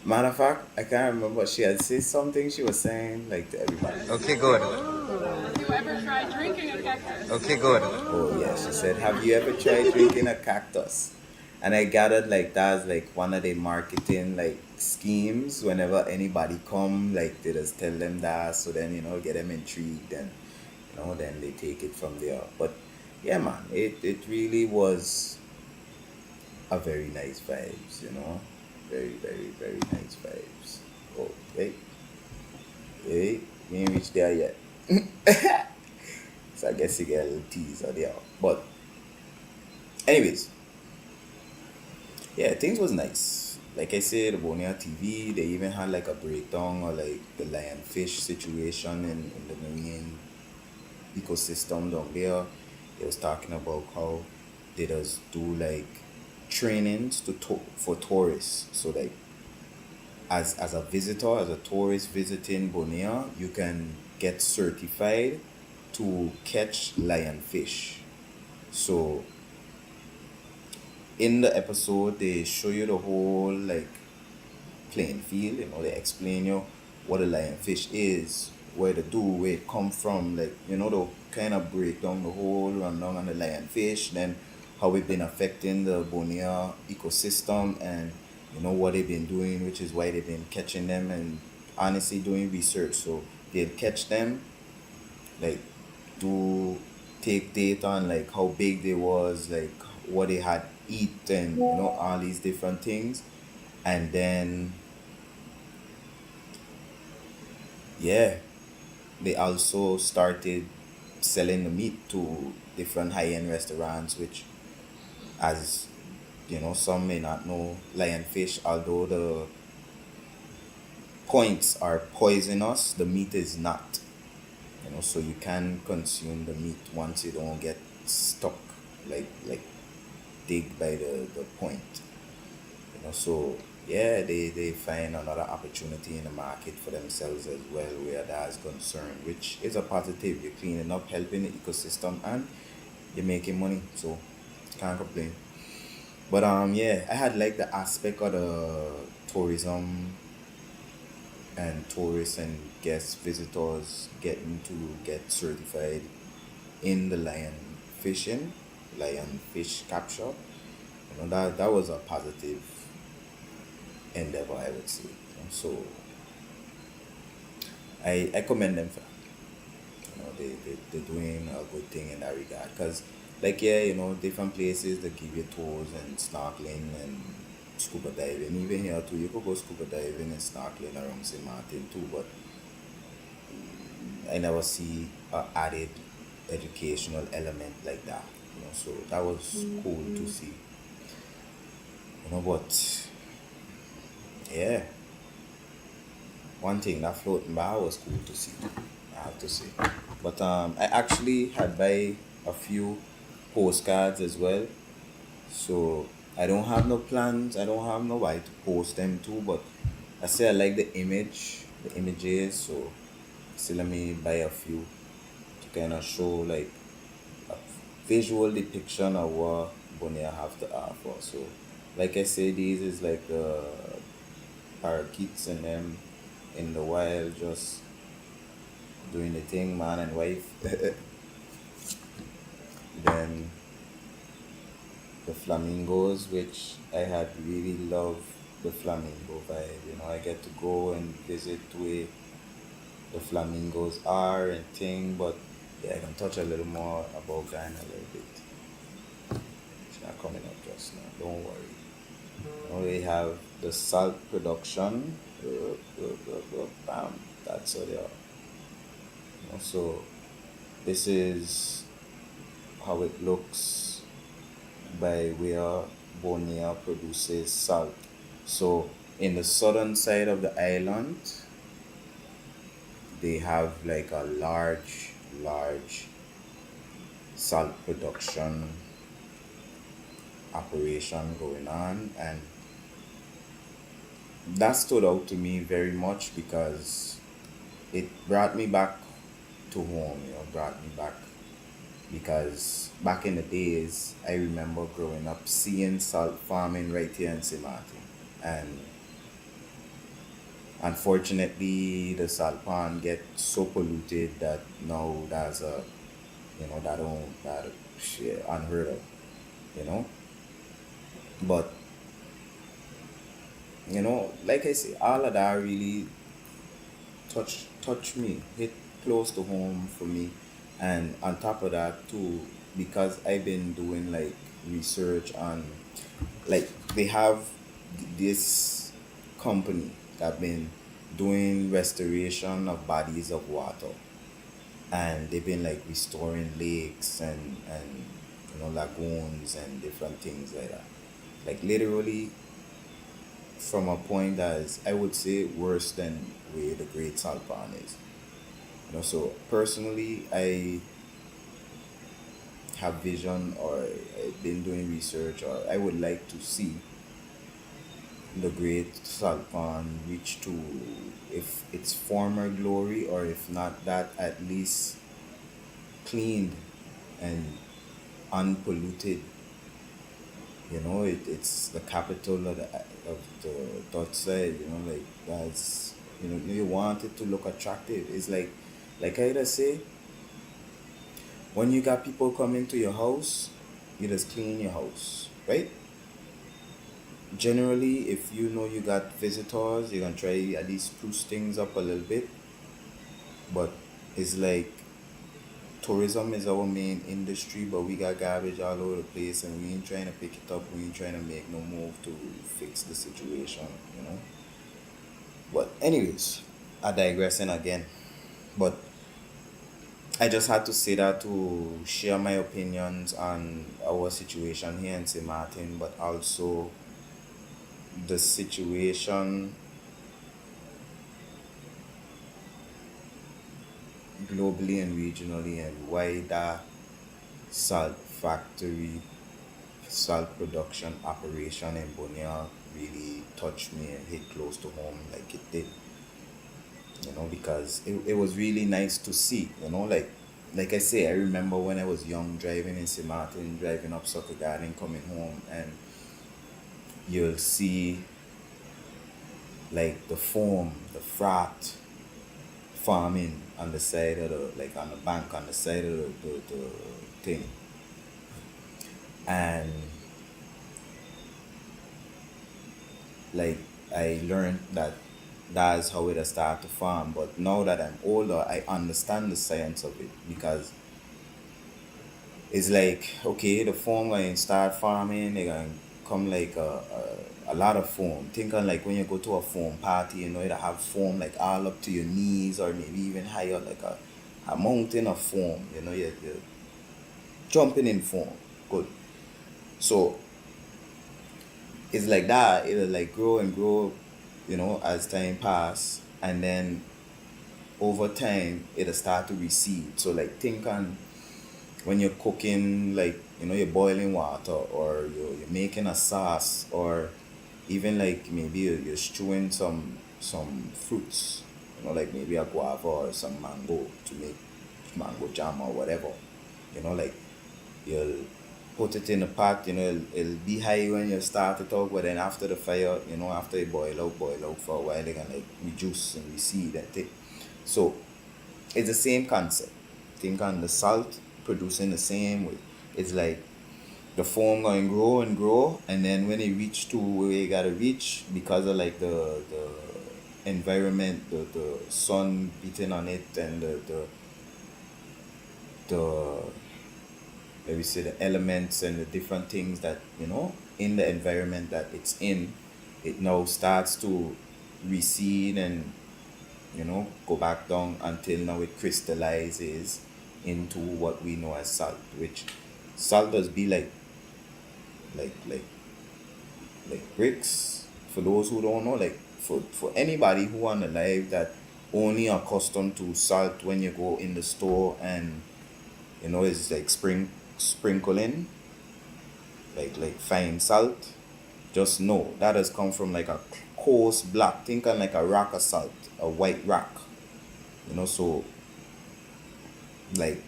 matter of fact, I can't remember. She had said something she was saying like to everybody. Okay, good. Have you ever tried drinking a cactus? Okay, good. Oh yeah, she said, have you ever tried drinking a cactus? And I gathered like that's like one of the marketing like schemes. Whenever anybody come, like they just tell them that, so then get them intrigued, and then they take it from there. But yeah, man, it really was a very nice vibes, very very very nice vibes. Oh, hey, we ain't reached there yet. So I guess you get a little teaser there. But anyways, yeah, things was nice. Like I said, the Bonaire TV, they even had like a breakdown or like the lionfish situation in the marine ecosystem down there. They was talking about how they just do like trainings for tourists. So like as a visitor, as a tourist visiting Bonaire, you can get certified to catch lionfish. So in the episode, they show you the whole like playing field. They explain you what a lionfish is, where to do, where it come from, like the kind of break down the whole rundown on the lionfish, then how it been affecting the Bonaire ecosystem, and what they've been doing, which is why they've been catching them, and honestly doing research. So they'll catch them, like do take data on like how big they was, like what they had eat, and all these different things, and then yeah, they also started selling the meat to different high-end restaurants, which, as some may not know, lionfish, although the points are poisonous, the meat is not. So you can consume the meat once you don't get stuck, like dig by the point. So yeah, they find another opportunity in the market for themselves as well, where that is concerned, which is a positive. You're cleaning up, helping the ecosystem, and you're making money. So can't complain. But yeah, I had like the aspect of the tourism and tourists and guest visitors getting to get certified in the lion fish capture. That was a positive endeavor, I would say. So I commend them for that. They're doing a good thing in that regard. Because, like, yeah, different places they give you tours and snorkeling and scuba diving. Even here, too, you could go scuba diving and snorkeling around St. Martin, too. But I never see a added educational element like that. So that was cool to see. But yeah, one thing that floating by was cool to see, I have to say. But I actually had buy a few postcards as well. So I don't have no plans. I don't have no why to post them too. But I say I like the images. So still let me buy a few to kind of show like a visual depiction of what Bonaire have to offer. So like I say, these is like parakeets and them in the wild, just doing the thing, man and wife. Then the flamingos, which I had really loved the flamingo vibe. I get to go and visit where the flamingos are and thing, but yeah, I can touch a little more about that in a little bit. It's not coming up just now, don't worry. We have the salt production. Bam, that's what they are. So this is how it looks by where Bonaire produces salt. So in the southern side of the island, they have like a large salt production operation going on, and that stood out to me very much because it brought me back to home, brought me back because back in the days, I remember growing up seeing salt farming right here in St. Martin. And unfortunately, the salt pond get so polluted that now that's that don't, that shit unheard of, you know. But like I say, all of that really touch me, hit close to home for me. And on top of that too, because I've been doing like research on, like, they have this company that been doing restoration of bodies of water, and they've been like restoring lakes and lagoons and different things like that, like literally from a point that is, I would say, worse than where the Great Salt Pond is. So personally, I have vision, or I've been doing research, or I would like to see the Great Salt Pond reach to, if its former glory, or if not that, at least cleaned and unpolluted. It's the capital of the Dutch side. Like, that's, you want it to look attractive. It's like I just say, when you got people coming to your house, you just clean your house, right? Generally, if you got visitors, you're gonna try at least spruce things up a little bit. But it's like, tourism is our main industry, but we got garbage all over the place, and we ain't trying to pick it up. We ain't trying to make no move to fix the situation. But anyways, I digressing again. But I just had to say that to share my opinions on our situation here in St. Martin, but also the situation globally and regionally, and why that salt factory, salt production operation in Bonaire really touched me and hit close to home like it did. Because it was really nice to see, like I say, I remember when I was young, driving in St. Martin, driving up Sucker Garden, coming home, and you'll see like the foam, the frat farming on the side of the, like on the bank, on the side of the thing. And like, I learned that that's how it start to farm. But now that I'm older, I understand the science of it, because it's like, okay, the foam going to start farming, they going to come like a lot of foam. Think on like when you go to a foam party, it'll have foam like all up to your knees, or maybe even higher, like a mountain of foam. You're jumping in foam. Good. So it's like that. It'll like grow and grow, as time pass, and then over time it'll start to recede. So like, think on when you're cooking, like, you're boiling water, or you're making a sauce, or even like maybe you're stewing some fruits, like maybe a guava or some mango to make mango jam or whatever. Like, you'll put it in a pot. It'll be high when you start it out, but then after the fire, after it boil out for a while, they can like reduce and recede and take. So it's the same concept. Think on the salt producing the same way. It's like the foam going grow and grow, and then when it reach to where you gotta reach, because of like the environment, the sun beating on it, and the maybe say the elements and the different things that in the environment that it's in, it now starts to recede and go back down until now it crystallizes into what we know as salt, which salt does be like like like bricks. For those who don't know, like, for anybody who on the live that only accustomed to salt, when you go in the store and it's like sprinkling like fine salt, just know that has come from like a coarse black, think of like a rock of salt, a white rock. So like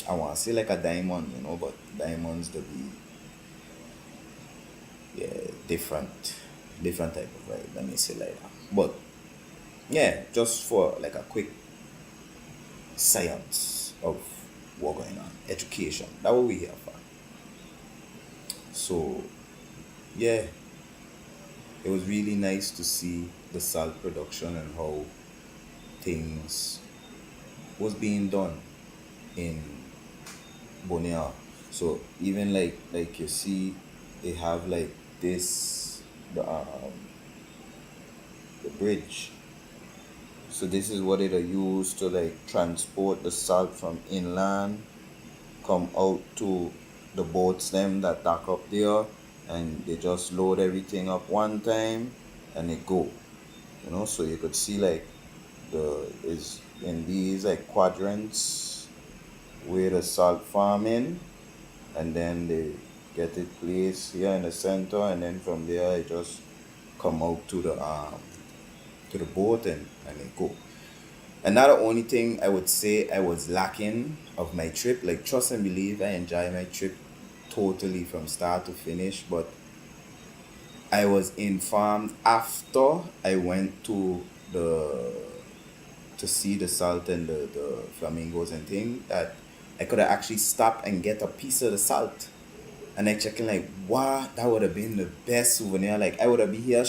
I want to say like a diamond, but diamonds to be, yeah, different type of vibe, let me say like that. But yeah, just for like a quick science of what going on, education, that what we here for. So yeah, it was really nice to see the salt production and how things was being done in Bonaire. So even like you see, they have like this the bridge. So this is what it used to like transport the salt from inland, come out to the boats them that dock up there, and they just load everything up one time and it go. So you could see like the is in these like quadrants where the salt farming, and then they get it placed here in the center, and then from there it just come out to the boat, and it go. And not the only thing I would say I was lacking of my trip, like trust and believe I enjoy my trip totally from start to finish, but I was informed after I went to see the salt and the flamingos and thing that I could have actually stopped and get a piece of the salt. And I checking like, wow, that would have been the best souvenir. Like I would have been here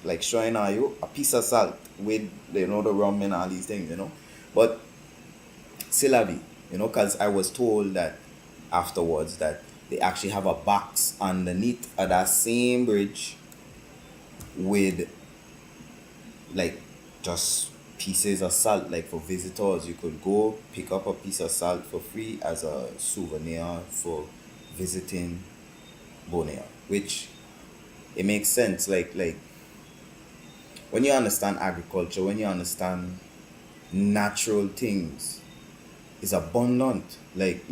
like showing you a piece of salt with the rum and all these things. But c'est la vie, because I was told that afterwards that they actually have a box underneath of that same bridge with like just pieces of salt. Like for visitors, you could go pick up a piece of salt for free as a souvenir for visiting Bonaire, which it makes sense. Like when you understand agriculture, when you understand natural things, is abundant. Like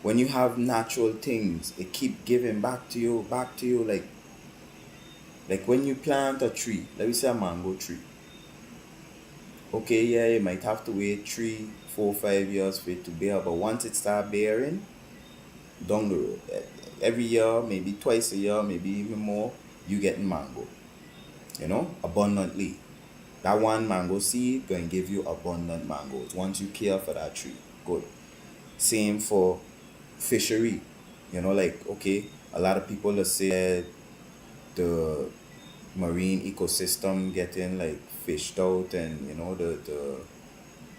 when you have natural things, it keep giving back to you. Like when you plant a tree, let me say a mango tree. Okay, yeah, you might have to wait 3, 4, 5 years for it to bear, but once it start bearing, down the road, every year, maybe twice a year, maybe even more, you getting mango. Abundantly. That one mango seed going to give you abundant mangoes once you care for that tree. Good. Same for fishery. Like okay, a lot of people will say the marine ecosystem getting like fished out, and the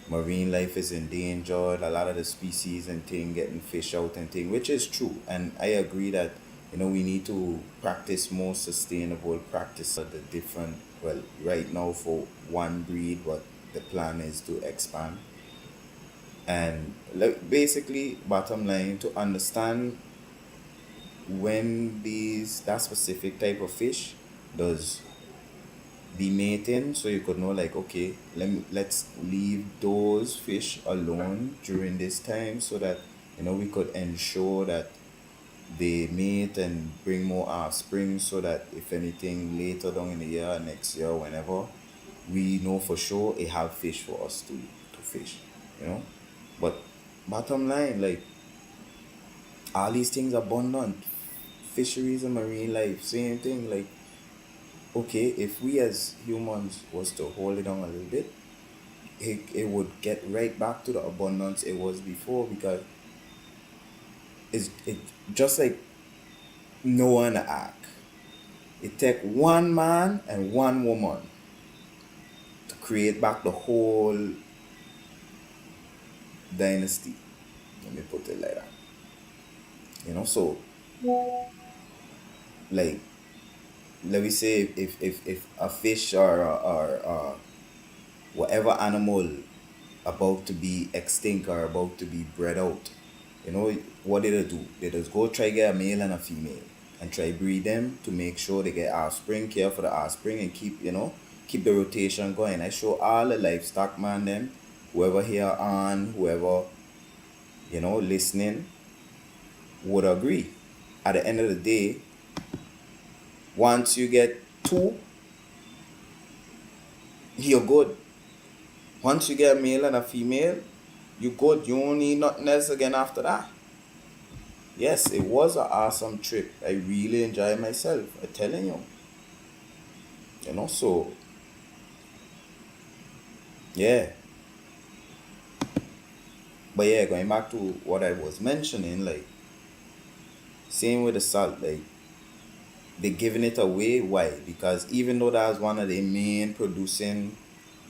marine life is endangered, a lot of the species and thing getting fished out and thing, which is true, and I agree that we need to practice more sustainable practice of the different, well, right now for one breed, but the plan is to expand. And like basically bottom line, to understand when that specific type of fish does be mating, so you could know like, okay, let's leave those fish alone during this time, so that we could ensure that they mate and bring more offspring, so that if anything later down in the year, next year, whenever, we know for sure it have fish for us to fish. you know but bottom line, like, all these things abundant, fisheries and marine life, same thing. Like, okay, if we as humans was to hold it down a little bit, it would get right back to the abundance it was before, because it just like Noah and the ark. It take one man and one woman to create back the whole dynasty. Let me put it like that. So like, let me say, if a fish or whatever animal about to be extinct or about to be bred out, what did they do? They just go try get a male and a female and try breed them to make sure they get offspring, care for the offspring, and keep the rotation going. I show all the livestock man them, whoever here on, whoever listening, would agree. At the end of the day, once you get two, you're good. Once you get a male and a female, you good. You don't need nothing else again after that. Yes, it was an awesome trip. I really enjoyed myself. I'm telling you. So yeah. But yeah, going back to what I was mentioning, like, Same with the salt, like they're giving it away. Why? Because even though that's one of the main producing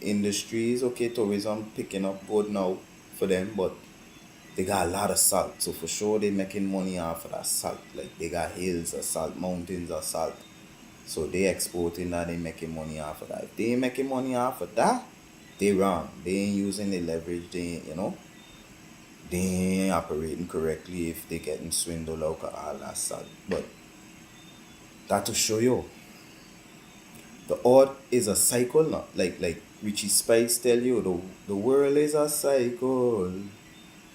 industries, okay, tourism picking up good now for them, but they got a lot of salt. So for sure they making money off of that salt. Like they got hills of salt, mountains of salt. So they exporting that, they making money off of that. If they ain't making money off of that, they wrong. They ain't using the leverage, they ain't, they ain't operating correctly if they getting swindled out of all that salt. But that to show you the earth is a cycle now. Like Richie Spice tell you, the world is a cycle.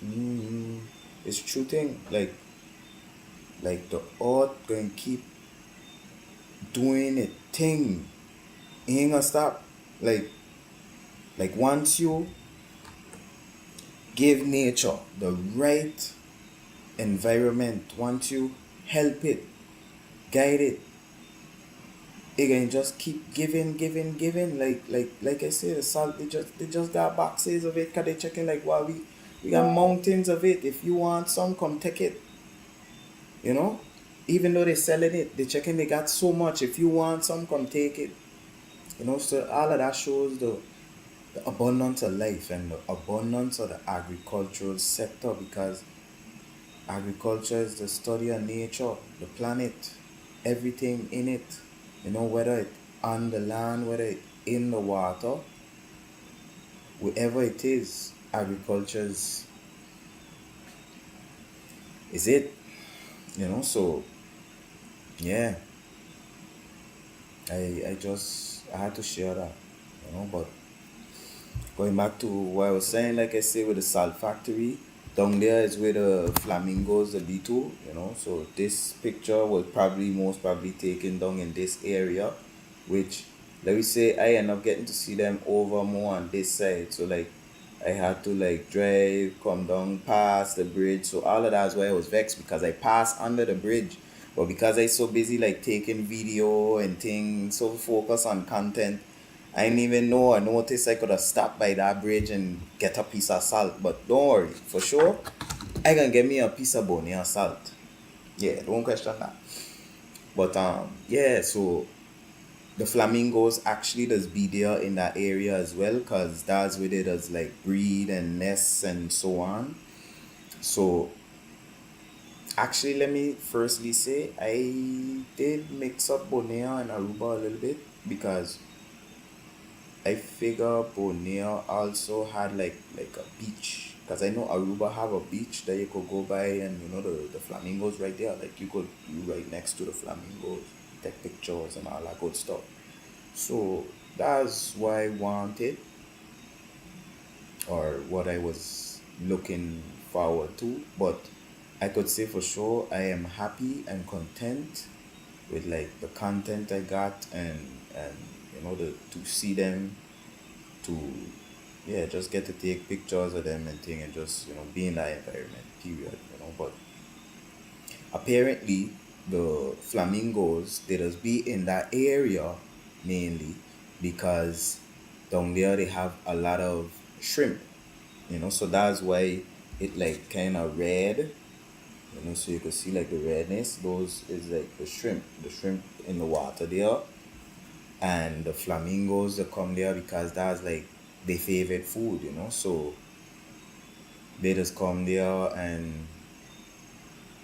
Mm, it's true thing. Like the earth going keep doing it thing. It ain't gonna stop. Like once you give nature the right environment, once you help it, guide it, it can just keep giving. Like I said, the salt they just got boxes of it, cause they checking like wow we got mountains of it. If you want some, come take it. You know? Even though they selling it, they checking they got so much. If you want some, come take it. So all of that shows the abundance of life and the abundance of the agricultural sector, because agriculture is the study of nature, the planet, everything in it. Whether it on the land, whether it in the water, wherever it is, agriculture is it. So yeah, I had to share that. But going back to what I was saying, like I say, with the salt factory, down there is where the flamingos, the beetle, So this picture was probably most probably taken down in this area, which let me say I end up getting to see them over more on this side. So like I had to like drive, come down past the bridge. So all of that's why I was vexed, because I passed under the bridge. But because I so busy like taking video and things, so focused on content, I didn't even know or notice I could have stopped by that bridge and get a piece of salt. But don't worry, for sure, I can get me a piece of Bonaire salt. Yeah, don't question that. But yeah, so the flamingos actually does be there in that area as well, cause that's where they does like breed and nests and so on. So actually, let me firstly say I did mix up Bonaire and Aruba a little bit, because I figure Bonaire also had like a beach, because I know Aruba have a beach that you could go by, and the flamingos right there. Like you right next to the flamingos, take pictures and all that good stuff. So that's why I wanted, or what I was looking forward to. But I could say for sure I am happy and content with like the content I got, and to see them, to yeah, just get to take pictures of them and thing, and just be in that environment, period. But apparently the flamingos, they just be in that area mainly because down there they have a lot of shrimp. So that's why it like kind of red. So you can see like the redness, those is like the shrimp in the water there. And the flamingos that come there because that's like their favorite food. So they just come there, and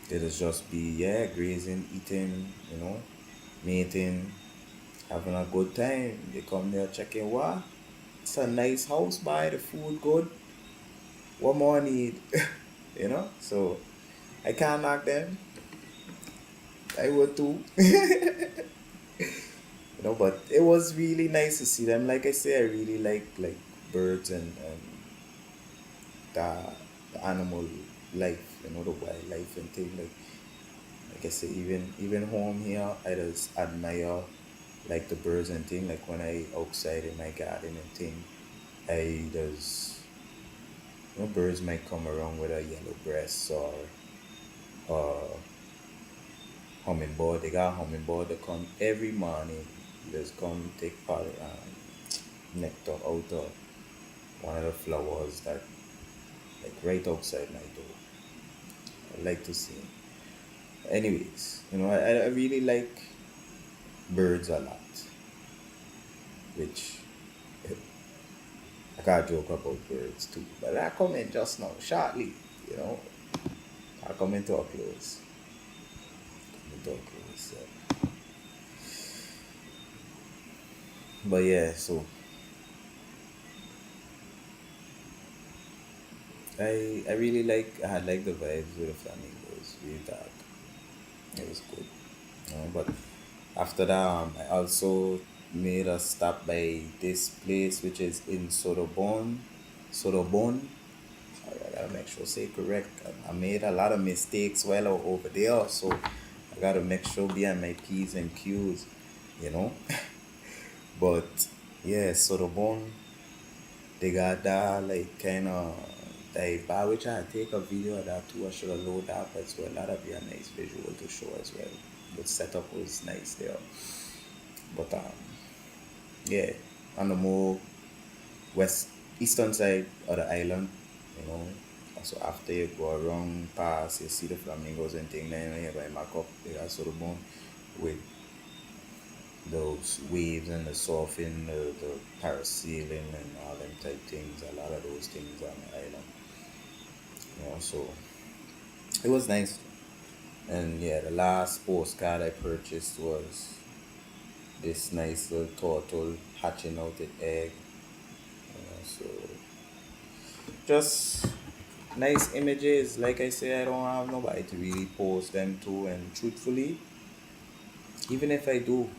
they just be, yeah, grazing, eating, mating, having a good time. They come there checking, what, it's a nice house, by the food good, what more I need? So I can't knock them. I would too. But it was really nice to see them. Like I say, I really like birds and the, the animal life, the wildlife and thing. Like I say, even home here, I just admire like the birds and thing. Like when I outside in my garden and thing, I just birds might come around with a yellow breast, or uh hummingbird. They got hummingbird that come every morning. Just come take part nectar out of one of the flowers that like right outside my door. I like to see. Anyways, I really like birds a lot, which I got a joke about birds too. But I come in just now, shortly, you know. I come into a close. Come into a close. But yeah, so I really I had like the vibes with the flamingos, really dark. It was good. But after that, I also made a stop by this place which is in Sorbonne. Sorbonne. Sorry, I gotta make sure I say it correct. I made a lot of mistakes while I was over there, so I gotta make sure behind my P's and Q's, you know. But yeah, Sorbonne, they got that like kind of dive bar, which I take a video of that too. I should have loaded up as well. That'd be a nice visual to show as well. The setup was nice there. But yeah, on the more west eastern side of the island, you know. So after you go around past, you see the flamingos and things. Then you go back up, they got sort of bone with those waves and the surfing, the parasailing and all them type things. A lot of those things on the island, So it was nice. And yeah, the last postcard I purchased was this nice little turtle hatching out the egg. So just nice images. Like I say, I don't have nobody to really post them to, and truthfully, even if I do,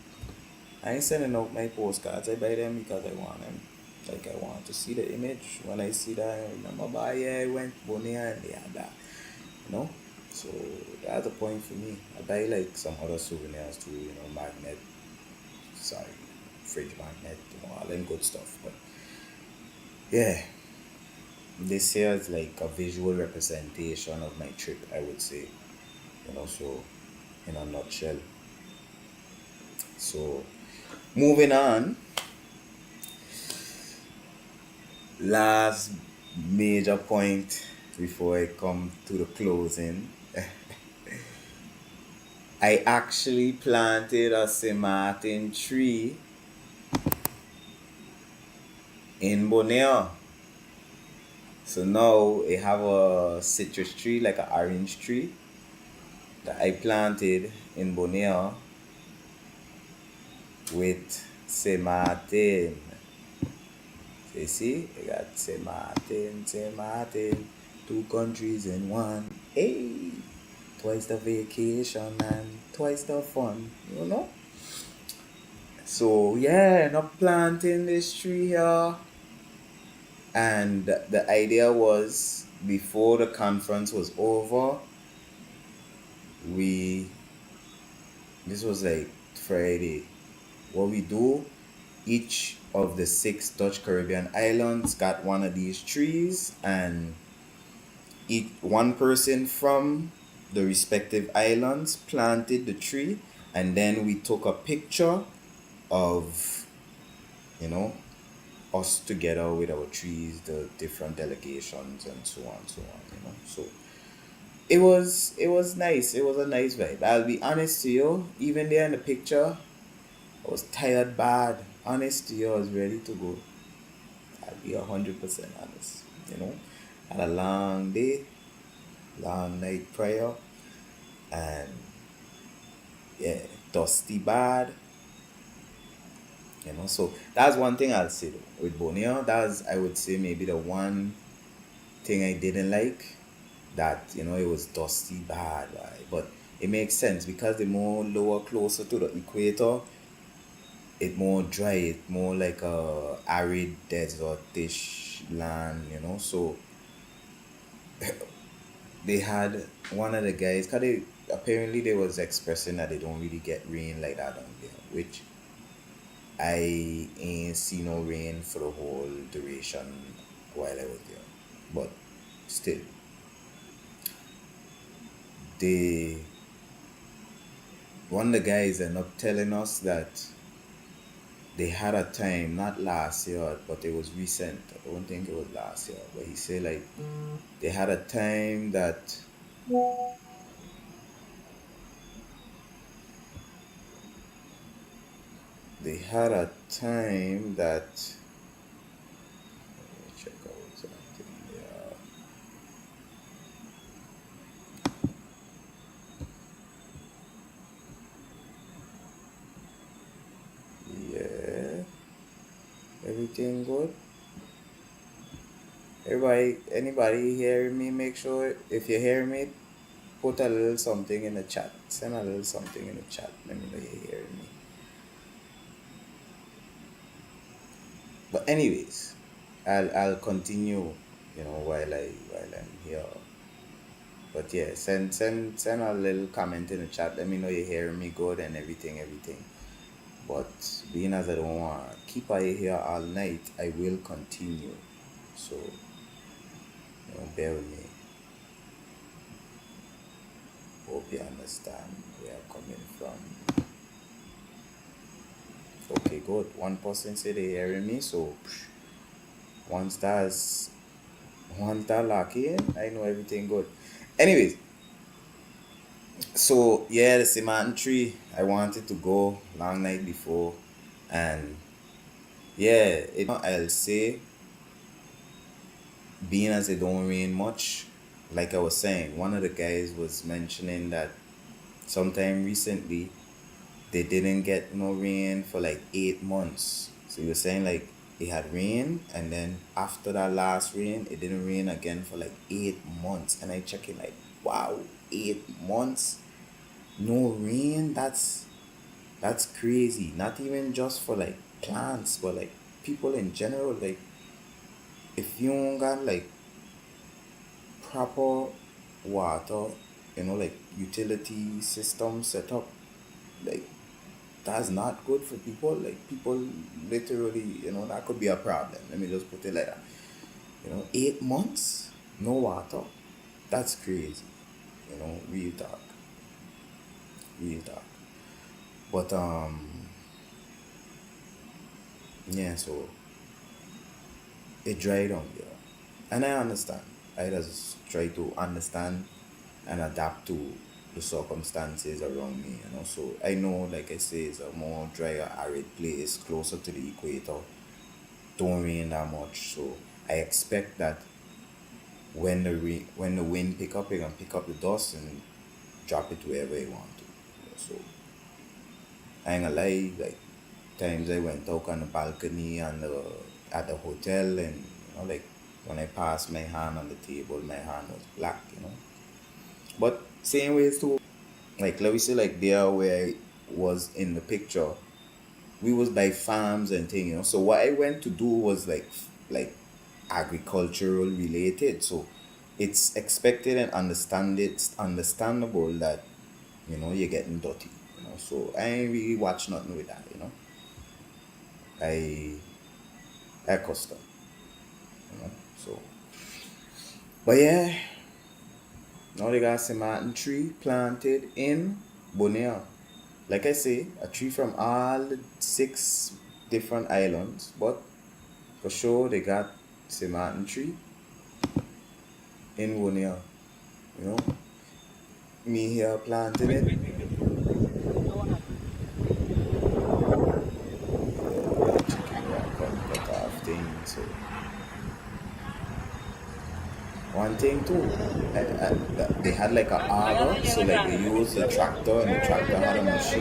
I ain't sending out my postcards. I buy them because I want them. Like I want to see the image. When I see that, I remember, but yeah, I went Bonaire and they had that, you know. So that's the point for me. I buy like some other souvenirs too, magnet, sorry, fridge magnet, all them good stuff. But yeah, this here is like a visual representation of my trip, I would say, so in a nutshell. So moving on, last major point before I come to the closing. I actually planted a St. Martin tree in Bonaire. So now I have a citrus tree, like an orange tree, that I planted in Bonaire with St. Martin. So you see, I got St. Martin, two countries in one. Hey, twice the vacation and twice the fun. So yeah, not planting this tree here. And the idea was before the conference was over, this was like Friday. What we do, each of the 6 Dutch Caribbean islands got one of these trees, and one person from the respective islands planted the tree, and then we took a picture of, you know, us together with our trees, the different delegations, and so on. So it was nice. It was a nice vibe. I'll be honest to you, even there in the picture, I was tired bad. Honest to you, I was ready to go. I'll be 100% honest. Had a long day, long night prayer, and yeah, dusty bad. So that's one thing I'll say though. With Bonaire, that's, I would say, maybe the one thing I didn't like, that it was dusty bad, right? But it makes sense because the more lower closer to the equator, it more dry, it more like a arid desertish land, so they had one of the guys, cause apparently they was expressing that they don't really get rain like that down there, which I ain't see no rain for the whole duration while I was there. But still, they one of the guys ended up telling us that they had a time, not last year, but it was recent. I don't think it was last year, but he said like they had a time that they had a time that, let me check out something. Yeah, everything good. Everybody, anybody hearing me? Make sure if you hear me, put a little something in the chat. Send a little something in the chat. Let me know you're hearing me. But anyways, I'll continue, while I'm here. But yeah, send a little comment in the chat. Let me know you're hearing me good and everything. But being as I don't want to keep I here all night, I will continue. So bear with me. Hope you understand where I'm coming from. Okay, good. One person said they hearing me, so once that lock in, I know everything good. Anyways, so yeah, the cement tree. I wanted to go long night before, and yeah, I'll say, being as it don't rain much, like I was saying, one of the guys was mentioning that sometime recently they didn't get no rain for like 8 months. So he was saying like it had rain, and then after that last rain, it didn't rain again for like 8 months. And I check it like, wow, 8 months, no rain. That's crazy. Not even just for like plants, but like people in general. Like if you don't got like proper water, like utility system set up, like that's not good for people. Like people literally, that could be a problem. Let me just put it like that. 8 months, no water. That's crazy. Real talk. Real talk. But yeah, so it dried on here. And I understand. I just try to understand and adapt to the circumstances around me. So I know, like I say, it's a more drier, arid place, closer to the equator. Don't rain that much. So I expect that when the wind pick up, it can pick up the dust and drop it wherever you want to. So I ain't gonna lie, like times I went out on the balcony and at the hotel, and like when I passed my hand on the table, my hand was black. But same way too, like let me say, like there where I was in the picture, we was by farms and thing. So what I went to do was like agricultural related. So it's expected and understandable that you're getting dirty. So I ain't really watch nothing with that. I custom. So, but yeah, now they got some Martin tree planted in Bonaire. Like I say, a tree from all the 6 different islands, but for sure they got some Martin tree in Bonaire. You know, me here planting it. Yeah, chicken got come cut off thing. So one thing too, they had like a arbor, so like they used the tractor, and the tractor had a machine.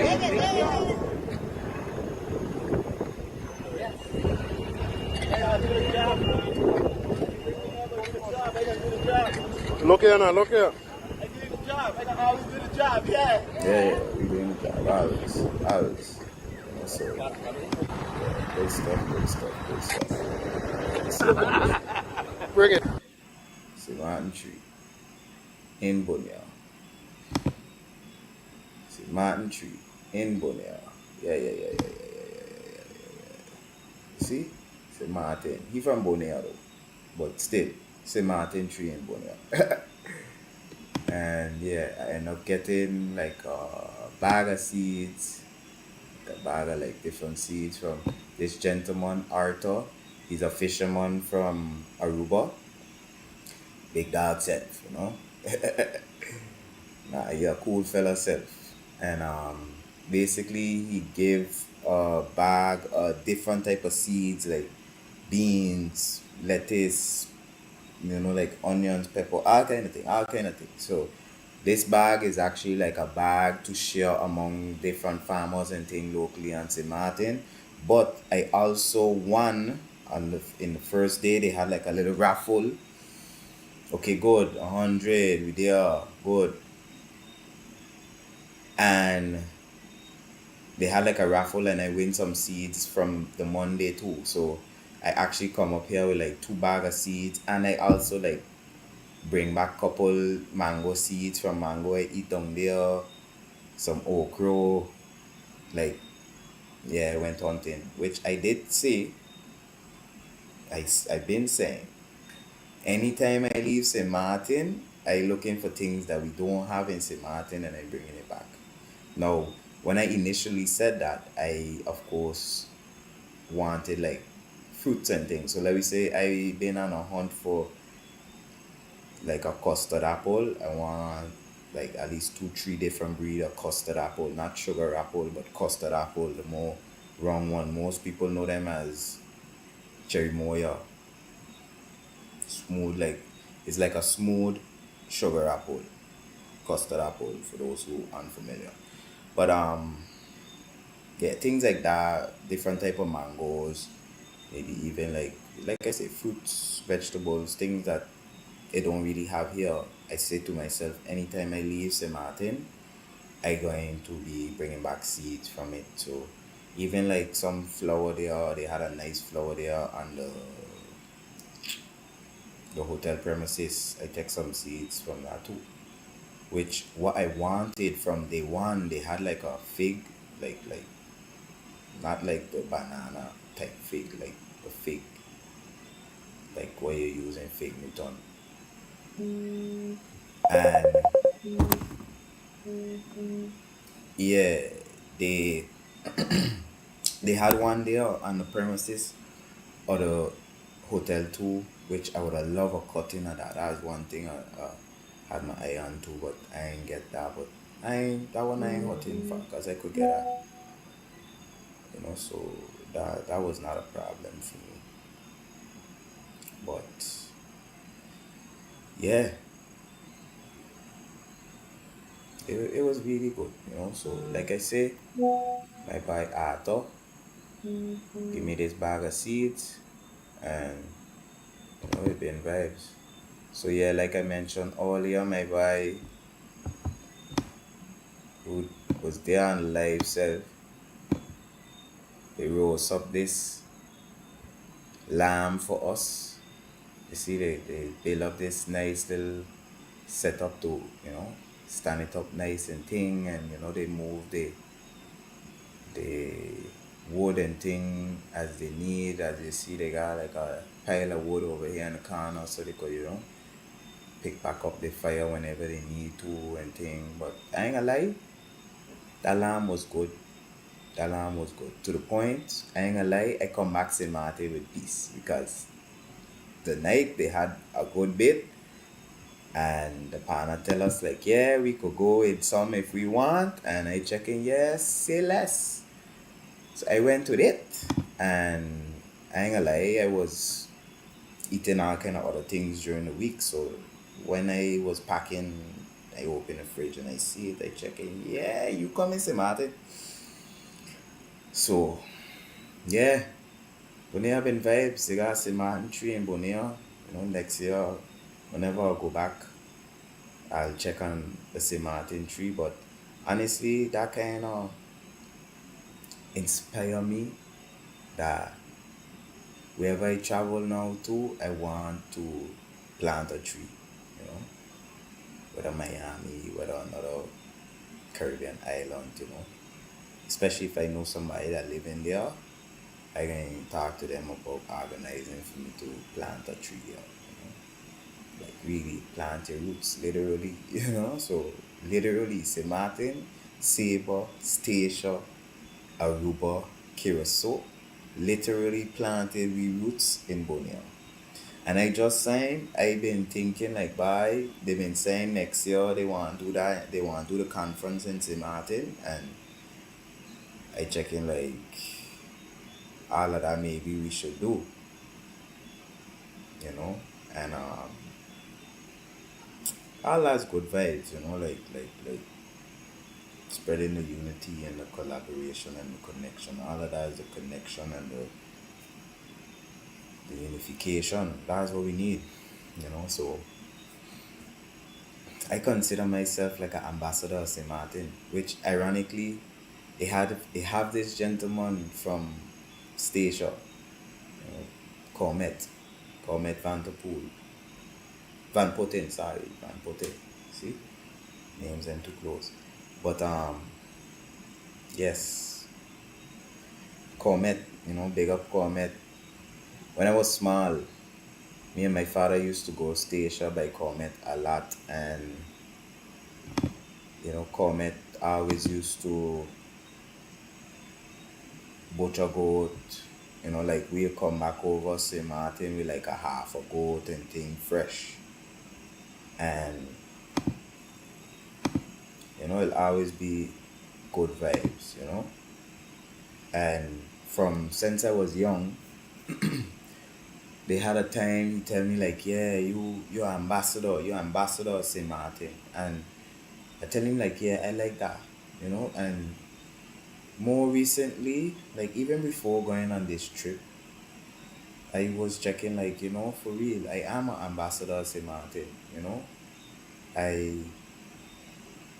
Look here now, look here. I did the job. I always do the job, yeah. Yeah, we doing the job. Always. So, yeah, good stuff. So, Bring it. Martin tree in Bonaire. Martin tree in Bonaire. Yeah. See? Say Martin. He from Bonaire though. But still, say Martin tree in Bonaire. And yeah, I end up getting like a bag of seeds. A bag of like different seeds from this gentleman, Arthur. He's a fisherman from Aruba. Big dog self. Nah, he a cool fella self. And basically he gave a bag different type of seeds like beans, lettuce, like onions, pepper, all kind of thing. So this bag is actually like a bag to share among different farmers and things locally in St. Martin. But I also won in the first day they had like a little raffle. Okay, good, 100, we there, good. And they had like a raffle and I win some seeds from the Monday too. So I actually come up here with like 2 bag of seeds and I also like bring back couple mango seeds from mango I eat down there, some okra, like yeah, I went hunting, which I did say, I've been saying, anytime I leave St. Martin, I looking for things that we don't have in St. Martin and I bringing it back. Now, when I initially said that, I of course wanted like fruits and things. So let me say I been on a hunt for like a custard apple. I want like at least 2, 3 different breed of custard apple, not sugar apple, but custard apple, the more wrong one. Most people know them as cherry moya. Smooth, like it's like a smooth sugar apple, custard apple for those who aren't familiar. But yeah, things like that, different type of mangoes, maybe even like I say, fruits, vegetables, things that I don't really have here. I say to myself, anytime I leave St. Martin, I going to be bringing back seeds from it. So even like some flower there, they had a nice flower there on the hotel premises. I take some seeds from that too. Which what I wanted from day one, they had like a fig, like not like the banana type fig, like the fig, like what you're using fig Newton. And yeah, they they had one there on the premises or the hotel too, which I would have loved a cutting of that. That's one thing I had my eye on too, but I ain't get that. But that one I ain't hunting for because I could get that, so that was not a problem for me. But yeah, it was really good. So like I say, my boy Arthur give me this bag of seeds and it been vibes. So yeah, like I mentioned earlier, my boy who was there on live self, they roast up this lamb for us. You see, they build up this nice little setup to, stand it up nice and thing, and they move the wood and thing as they need. As you see, they got like a pile of wood over here in the corner so they could, pick back up the fire whenever they need to and thing. But I ain't gonna lie, that lamb was good. That lamb was good. To the point, I ain't gonna lie, I come back St. Martin with peace because the night they had a good bit and the partner tell us like, yeah, we could go in some if we want, and I check in, yes, say less. So I went with it and I ain't gonna lie, I was eating all kind of other things during the week. So when I was packing, I open the fridge and I see it, I check in, yeah, you come in St. Martin. So yeah, Bonaire been vibes. They got St. Martin tree in Bonaire. Next year, whenever I go back, I'll check on the St. Martin tree. But honestly, that kind of inspire me that wherever I travel now to, I want to plant a tree. You know, whether Miami, whether another Caribbean island. Especially if I know somebody that live in there, I can talk to them about organizing for me to plant a tree there. Like really plant your roots, literally. So literally, St. Martin, Sabre, Statia, Aruba, Curacao, literally planted we roots in Bonaire. And I just saying, I've been thinking like, they've been saying next year they want to do that, they want to do the conference in St. Martin, and I check in like all of that maybe we should do, you know, and all that's good vibes, like spreading the unity and the collaboration and the connection. All of that is the connection and the unification. That's what we need, you know. So I consider myself like an ambassador of St. Martin, which ironically, they have this gentleman from Stacia, you know, Comet, Comet Van Poten, sorry, Van Poten. See, names and too close, but yes, Comet, you know, big up Comet. When I was small, me and my father used to go Stacia by Comet a lot, and you know, Comet always used to butcher goat. You know, like we come back over St. Martin with like a half a goat and thing fresh. And you know, it'll always be good vibes, you know. And from since I was young, they had a time he tell me like, yeah, you're ambassador of St. Martin. And I tell him like, yeah, I like that, you know. And more recently, like even before going on this trip, I was checking like, you know, for real, I am an ambassador of St. Martin, you know. I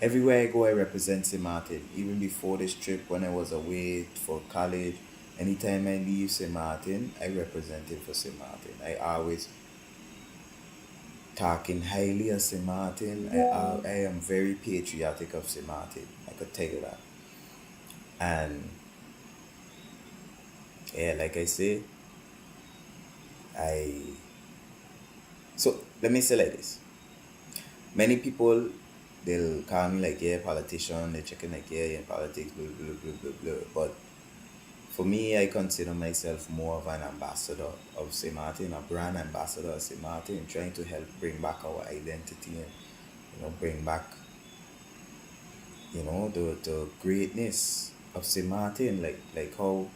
Everywhere I go I represent St. Martin. Even before this trip when I was away for college, anytime I leave St. Martin, I represented for St. Martin. I always talking highly of St. Martin. I am very patriotic of St. Martin. I could tell you that. And yeah, like I say, I so let me say like this. Many people they'll call me like yeah politician, they're checking like yeah in politics, blah blah blah blah blah. But for me I consider myself more of an ambassador of St. Martin, a brand ambassador of St. Martin, trying to help bring back our identity and you know bring back you know the greatness of St. Martin, like how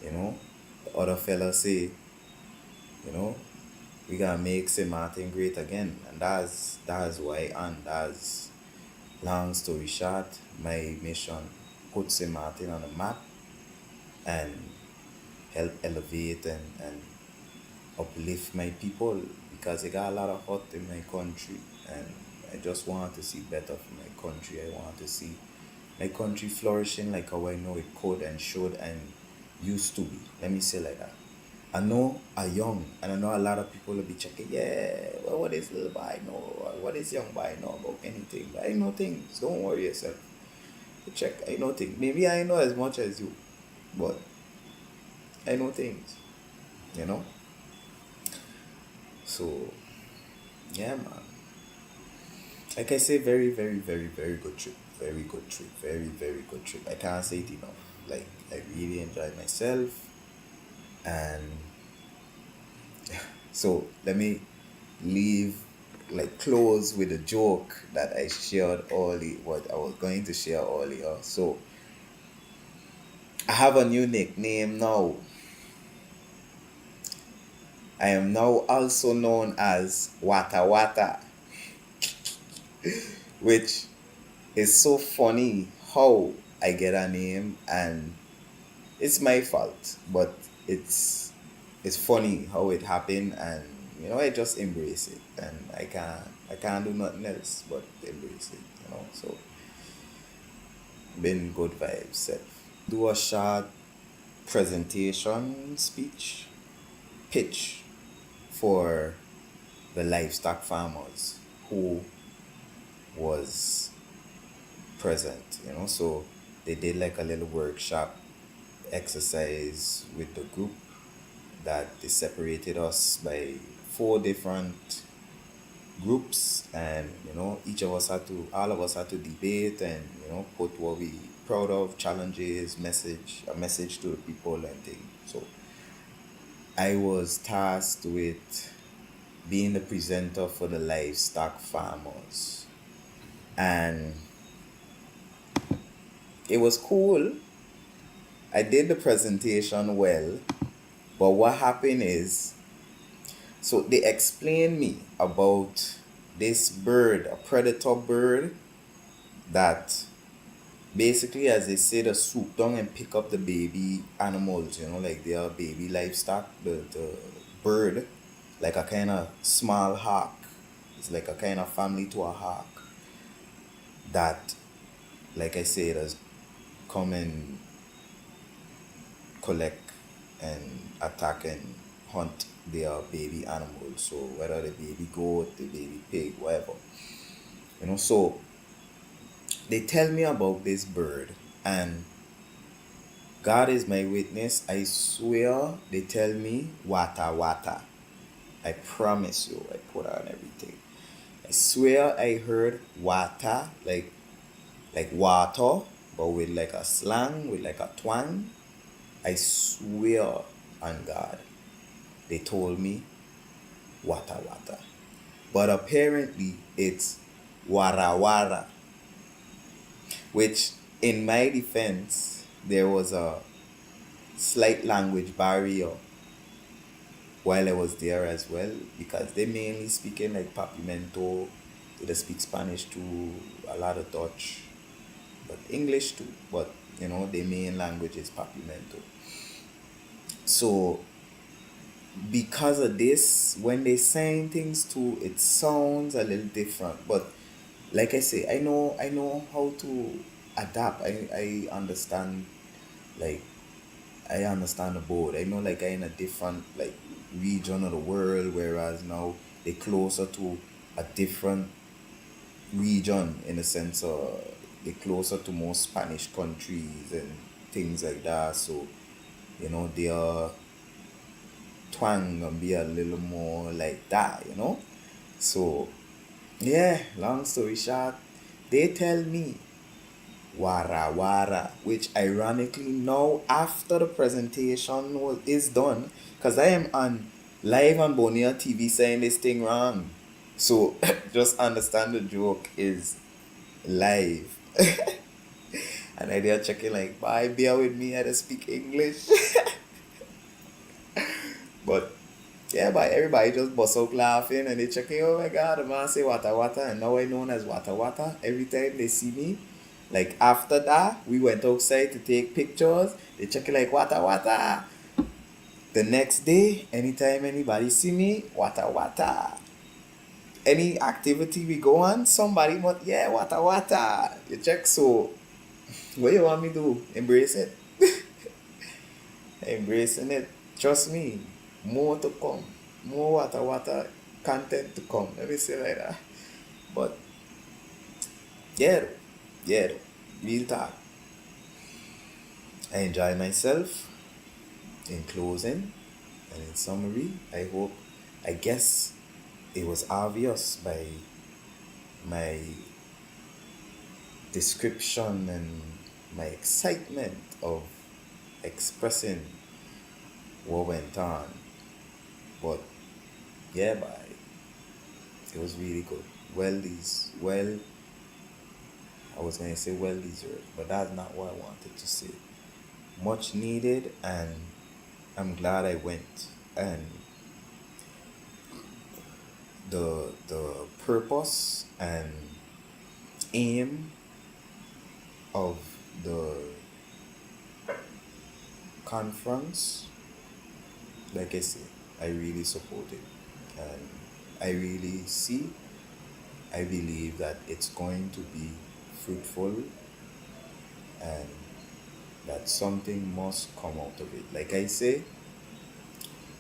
you know the other fellas say, you know, we gotta make St. Martin great again, and that's why, and that's long story short, my mission put St. Martin on the map and help elevate and uplift my people because I got a lot of hurt in my country and I just want to see better for my country. I want to see my country flourishing like how I know it could and should and used to be. Let me say like that. I know a young, and I know a lot of people will be checking, yeah, well, what is little boy know, or what is young boy know about anything. But I know things, don't worry yourself. Check, I know things. Maybe I know as much as you, but I know things, you know? So, yeah, man. Like I say, very, very, very, very good trip. Very good trip. Very, very good trip. I can't say it enough. Like, I really enjoyed myself. And so let me leave like close with a joke that I shared early what I was going to share earlier. So I have a new nickname now. I am now also known as Wata Wata, which is so funny how I get a name and it's my fault, but it's it's funny how it happened and you know I just embrace it and I can't do nothing else but embrace it, you know. So been good vibes self. Do a short presentation speech pitch for the livestock farmers who was present, you know. So they did like a little workshop exercise with the group that they separated us by four different groups and you know each of us had to all of us had to debate and you know put what we proud of challenges a message to the people and things. So I was tasked with being the presenter for the livestock farmers and it was cool I did the presentation well, but what happened is, so they explained me about this bird, a predator bird that basically, as they say, they swoop down and pick up the baby animals, like their baby livestock, the bird, like a kind of small hawk. It's like a kind of family to a hawk that, like I say, does come and collect and attack and hunt their baby animals. So whether the baby goat, the baby pig, whatever. So they tell me about this bird, and God is my witness. I swear they tell me wata wata. I promise you, I put on everything. I swear I heard wata, like water, but with like a slang, with like a twang. I swear on God, they told me wata wata. But apparently it's wara wara, which in my defense, there was a slight language barrier while I was there as well, because they mainly speaking like Papimento, they speak Spanish too, a lot of Dutch, but English too, but their main language is Papimento. So because of this, when they saying things too, it sounds a little different. But like I say, I know how to adapt. I understand, like I understand the board. I know like I in a different like region of the world, whereas now they closer to a different region in the sense of they closer to more Spanish countries and things like that. So their twang gonna be a little more like that. So yeah, long story short, they tell me wara wara, which ironically now after the presentation is done, because I am on live on Bonaire TV saying this thing wrong. So just understand the joke is live. And I dare checking like, bye, bear with me, I don't speak English. But yeah, but everybody just bust out laughing and they checking, oh my god, the man say wata wata, and now I known as wata wata. Every time they see me, like after that, we went outside to take pictures. They checking like wata wata. The next day, anytime anybody see me, wata wata. Any activity we go on, somebody must, yeah, wata wata. You check, so what you want me to do? Embrace it. Embracing it. Trust me, more to come. More wata wata content to come. Let me say like that. But yeah, real talk. I enjoy myself. In closing and in summary, I guess it was obvious by my description and my excitement of expressing what went on. But yeah, it was really good. I was gonna say well deserved, but that's not what I wanted to say. Much needed, and I'm glad I went. And the purpose and aim of the conference, like I say, I really support it, and I believe that it's going to be fruitful, and that something must come out of it. Like I say,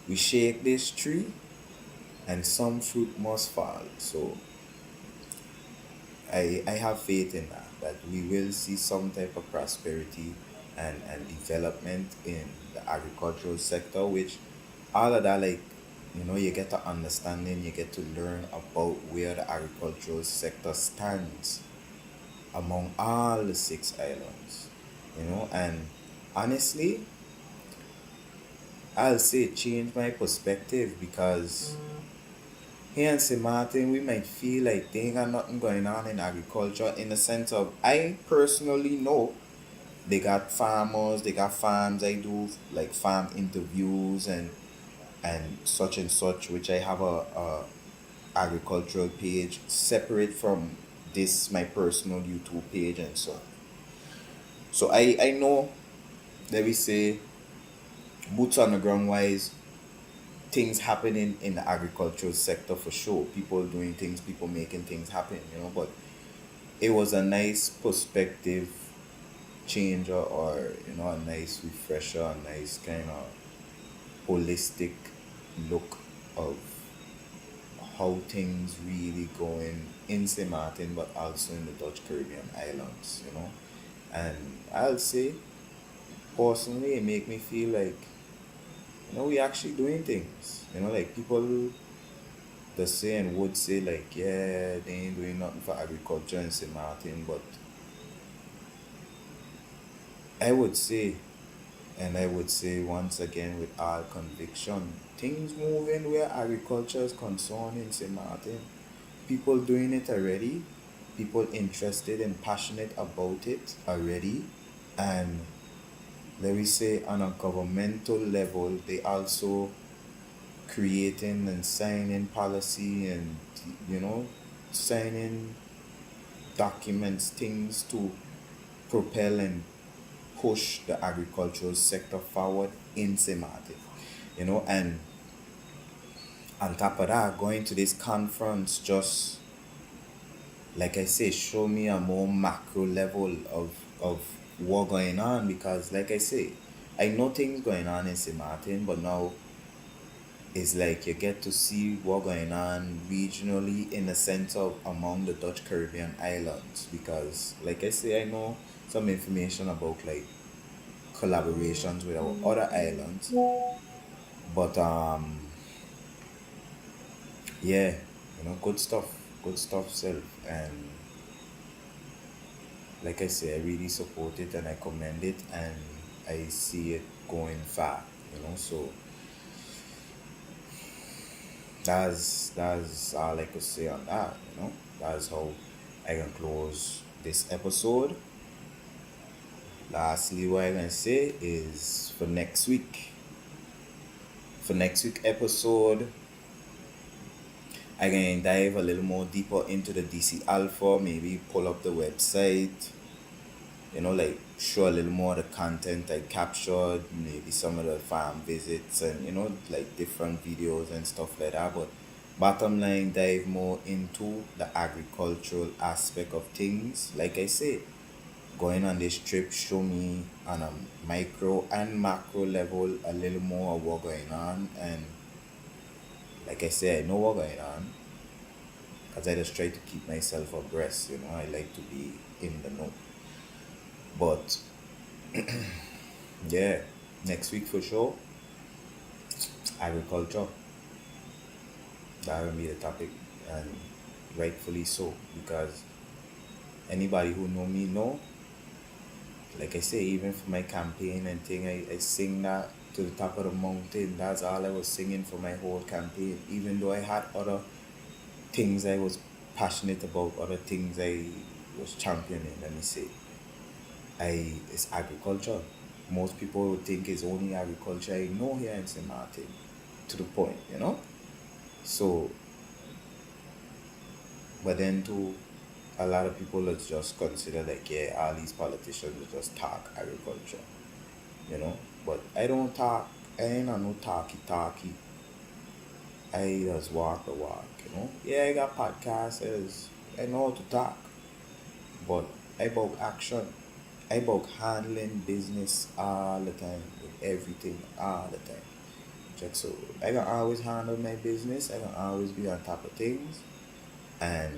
we shake this tree and some fruit must fall. So I have faith in that we will see some type of prosperity and development in the agricultural sector, which all of that, like, you get to understanding, you get to learn about where the agricultural sector stands among all the 6 islands, and honestly, I'll say it changed my perspective, because here in St. Martin, we might feel like there ain't got nothing going on in agriculture, in the sense of, I personally know they got farmers, they got farms. I do like farm interviews and such and such, which I have a agricultural page separate from this my personal YouTube page and so. So I know that we say boots on the ground wise, things happening in the agricultural sector for sure. People doing things, people making things happen, but it was a nice perspective changer, or a nice refresher, a nice kind of holistic look of how things really going in St. Martin, but also in the Dutch Caribbean islands. And I'll say, personally, it make me feel like, we actually doing things. Like people the say and would say like, yeah, they ain't doing nothing for agriculture in St. Martin, but I would say, and I would say once again with all conviction, things moving where agriculture is concerned in St. Martin. People doing it already, people interested and passionate about it already, and let me say on a governmental level, they also creating and signing policy and signing documents, things to propel and push the agricultural sector forward in St. Martin. And on top of that, going to this conference just, like I say, show me a more macro level of what going on, because like I say, I know things going on in St. Martin, but now it's like you get to see what going on regionally in the sense of among the Dutch Caribbean islands, because like I say, I know some information about like collaborations with our other islands, but yeah, good stuff self. And like I say, I really support it and I commend it, and I see it going far, so that's all I could say on that. That's how I can close this episode. Lastly, what I can say is for next week episode, I can dive a little more deeper into the DC Alpha, maybe pull up the website, like show a little more of the content I captured, maybe some of the farm visits and, like different videos and stuff like that. But bottom line, dive more into the agricultural aspect of things. Like I say, going on this trip show me on a micro and macro level a little more of what going on. And like I say, I know what going on because I just try to keep myself abreast. I like to be in the know. But yeah, next week for sure, agriculture. That will be the topic, and rightfully so, because anybody who know me know, like I say, even for my campaign and thing, I sing that to the top of the mountain. That's all I was singing for my whole campaign, even though I had other things I was passionate about, other things I was championing. Let me say, it's agriculture. Most people would think it's only agriculture I know here in St. Martin, to the point. So, but then too, a lot of people would just consider like, yeah, all these politicians will just talk agriculture. But I don't talk. I ain't a no talky. I just walk the walk. Yeah, I got podcasts. I know how to talk, but I about action. I about handling business all the time, with everything all the time. Check, so I can always handle my business. I can always be on top of things, and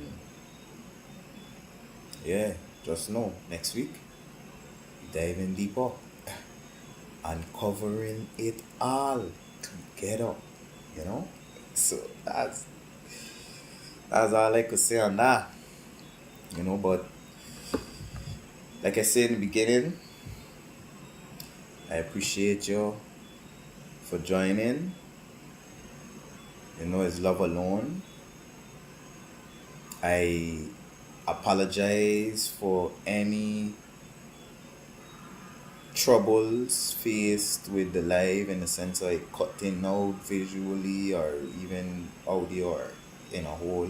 yeah, just know next week diving deeper, uncovering it all together. You know, so that's all I could say on that. But like I said in the beginning, I appreciate you for joining. It's love alone. I apologize for any troubles faced with the live in the sense of like cutting out visually or even audio or in a whole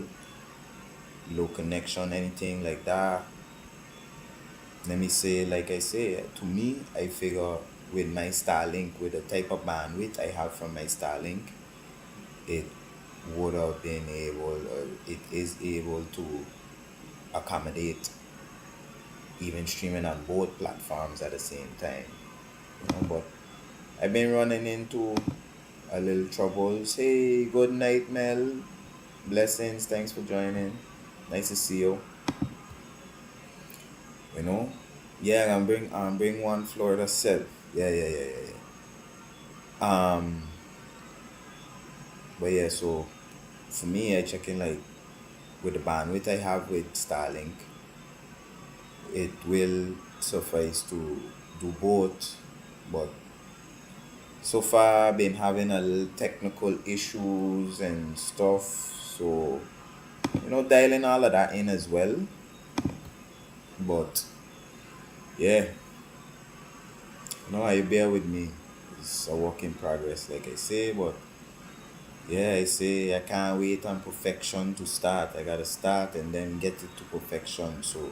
low connection, anything like that. Let me say, like I say, to me, I figure with my Starlink, with the type of bandwidth I have from my Starlink, it would have been able, or it is able to accommodate even streaming on both platforms at the same time. But I've been running into a little troubles. Hey, good night, Mel. Blessings. Thanks for joining. Nice to see you. You know, yeah, I'm bring one Florida self. Yeah. But yeah, so for me, I check in like with the bandwidth I have with Starlink, it will suffice to do both. But so far, I've been having a little technical issues and stuff. So dialing all of that in as well. But yeah, you bear with me. It's a work in progress, like I say. But yeah, I say I can't wait on perfection to start. I gotta start and then get it to perfection. So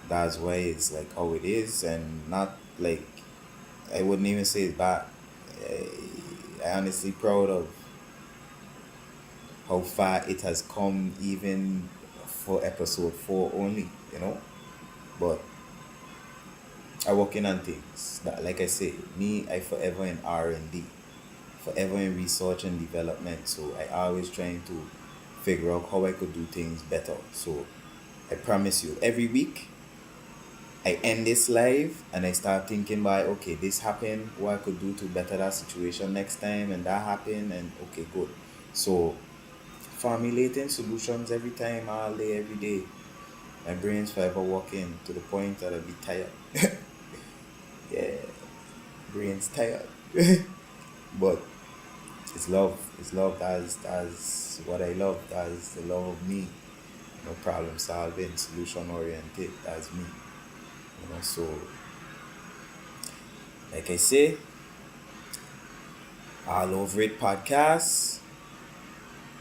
that's why it's like how it is, and not like I wouldn't even say it's bad. I honestly proud of how far it has come, even for episode 4 only. But I working on things that, like I say, me, I forever in R&D, forever in research and development. So I always trying to figure out how I could do things better. So I promise you, every week I end this live and I start thinking by, okay, this happened, what I could do to better that situation next time, and that happened, and okay, good. So formulating solutions every time, all day, every day. My brain's forever working to the point that I'll be tired. Yeah, brain's tired. But it's love. It's love. That's what I love. That's the love of me. Problem solving, solution oriented. That's me. So like I say, all over it podcast.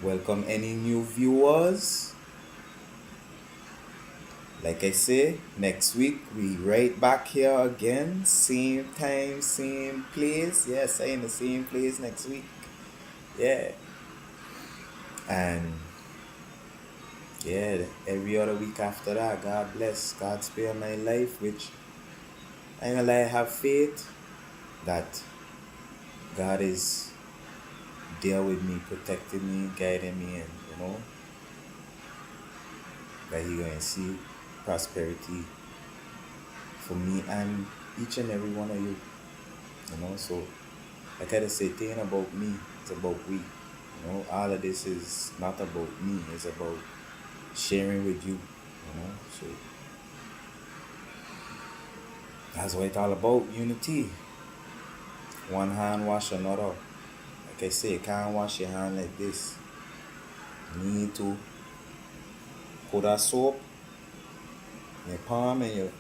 Welcome any new viewers. Like I say, next week we right back here again, same time, same place. Yes, I in the same place next week. Yeah. And yeah, every other week after that, God bless, God spare my life, which I ain't gonna lie, I have faith that God is there with me, protecting me, guiding me, and that He gonna see prosperity for me and each and every one of you. So like I say, it ain't about me, it's about we. All of this is not about me, it's about sharing with you. So that's what it's all about, unity. One hand wash another. Like I say, you can't wash your hand like this. You need to put that soap in your palm and you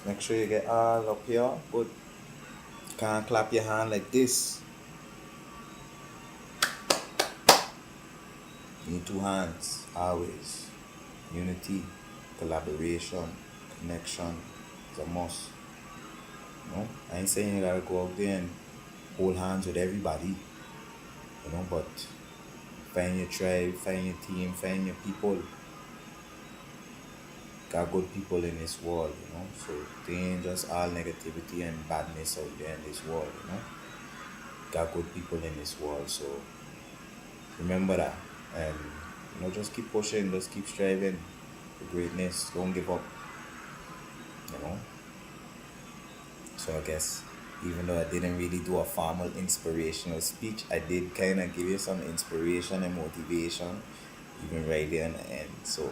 make sure you get all up here, but you can't clap your hand like this. You need two hands, always. Unity, collaboration, connection is a must. I ain't saying you gotta go out there and hold hands with everybody, but find your tribe, find your team, find your people. Got good people in this world, so they ain't just all negativity and badness out there in this world, Got good people in this world, so remember that. And just keep pushing, just keep striving for greatness. Don't give up. So I guess even though I didn't really do a formal inspirational speech, I did kind of give you some inspiration and motivation, even right there in the end. So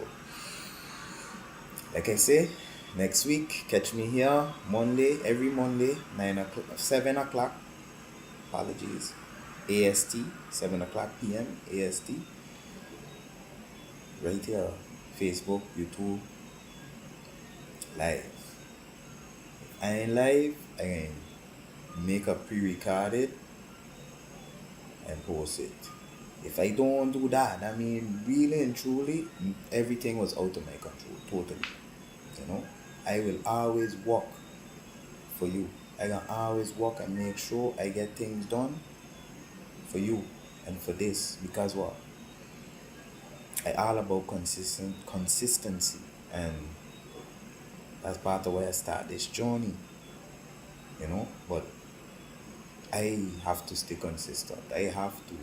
like I say, next week catch me here Monday, every Monday, 7 o'clock. Apologies. AST, 7 o'clock PM AST. Right here, Facebook, YouTube, live. I ain't live, I can make a pre-recorded and post it. If I don't do that, I mean, really and truly, everything was out of my control, totally. You know, I will always work for you. I can always work and make sure I get things done for you and for this, because what? I all about consistency, and that's part of why I start this journey. But I have to stay consistent. I have to,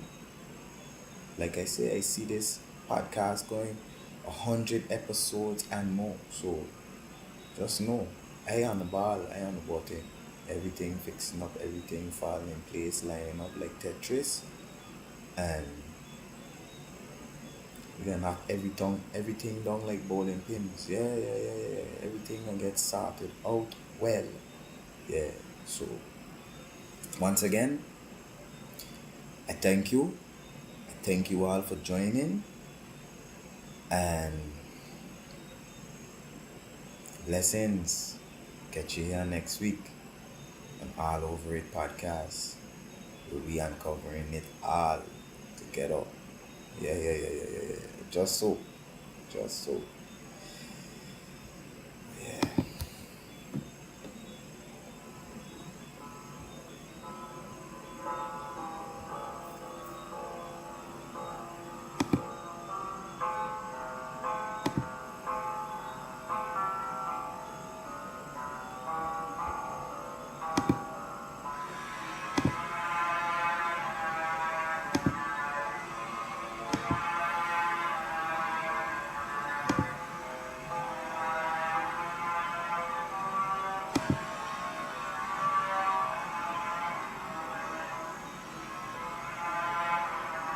like I say, I see this podcast going 100 episodes and more. So just know, I on the ball, I on the button. Everything fixing up, everything falling in place, lining up like Tetris, and we're gonna knock everything down like bowling pins. Yeah, yeah, yeah, yeah, yeah. Everything gonna get sorted out well. Yeah. So once again, I thank you. I thank you all for joining, and blessings. Catch you here next week on All Over It podcast. We'll be uncovering it all together. Yeah, yeah, yeah, yeah, yeah, yeah. Just so.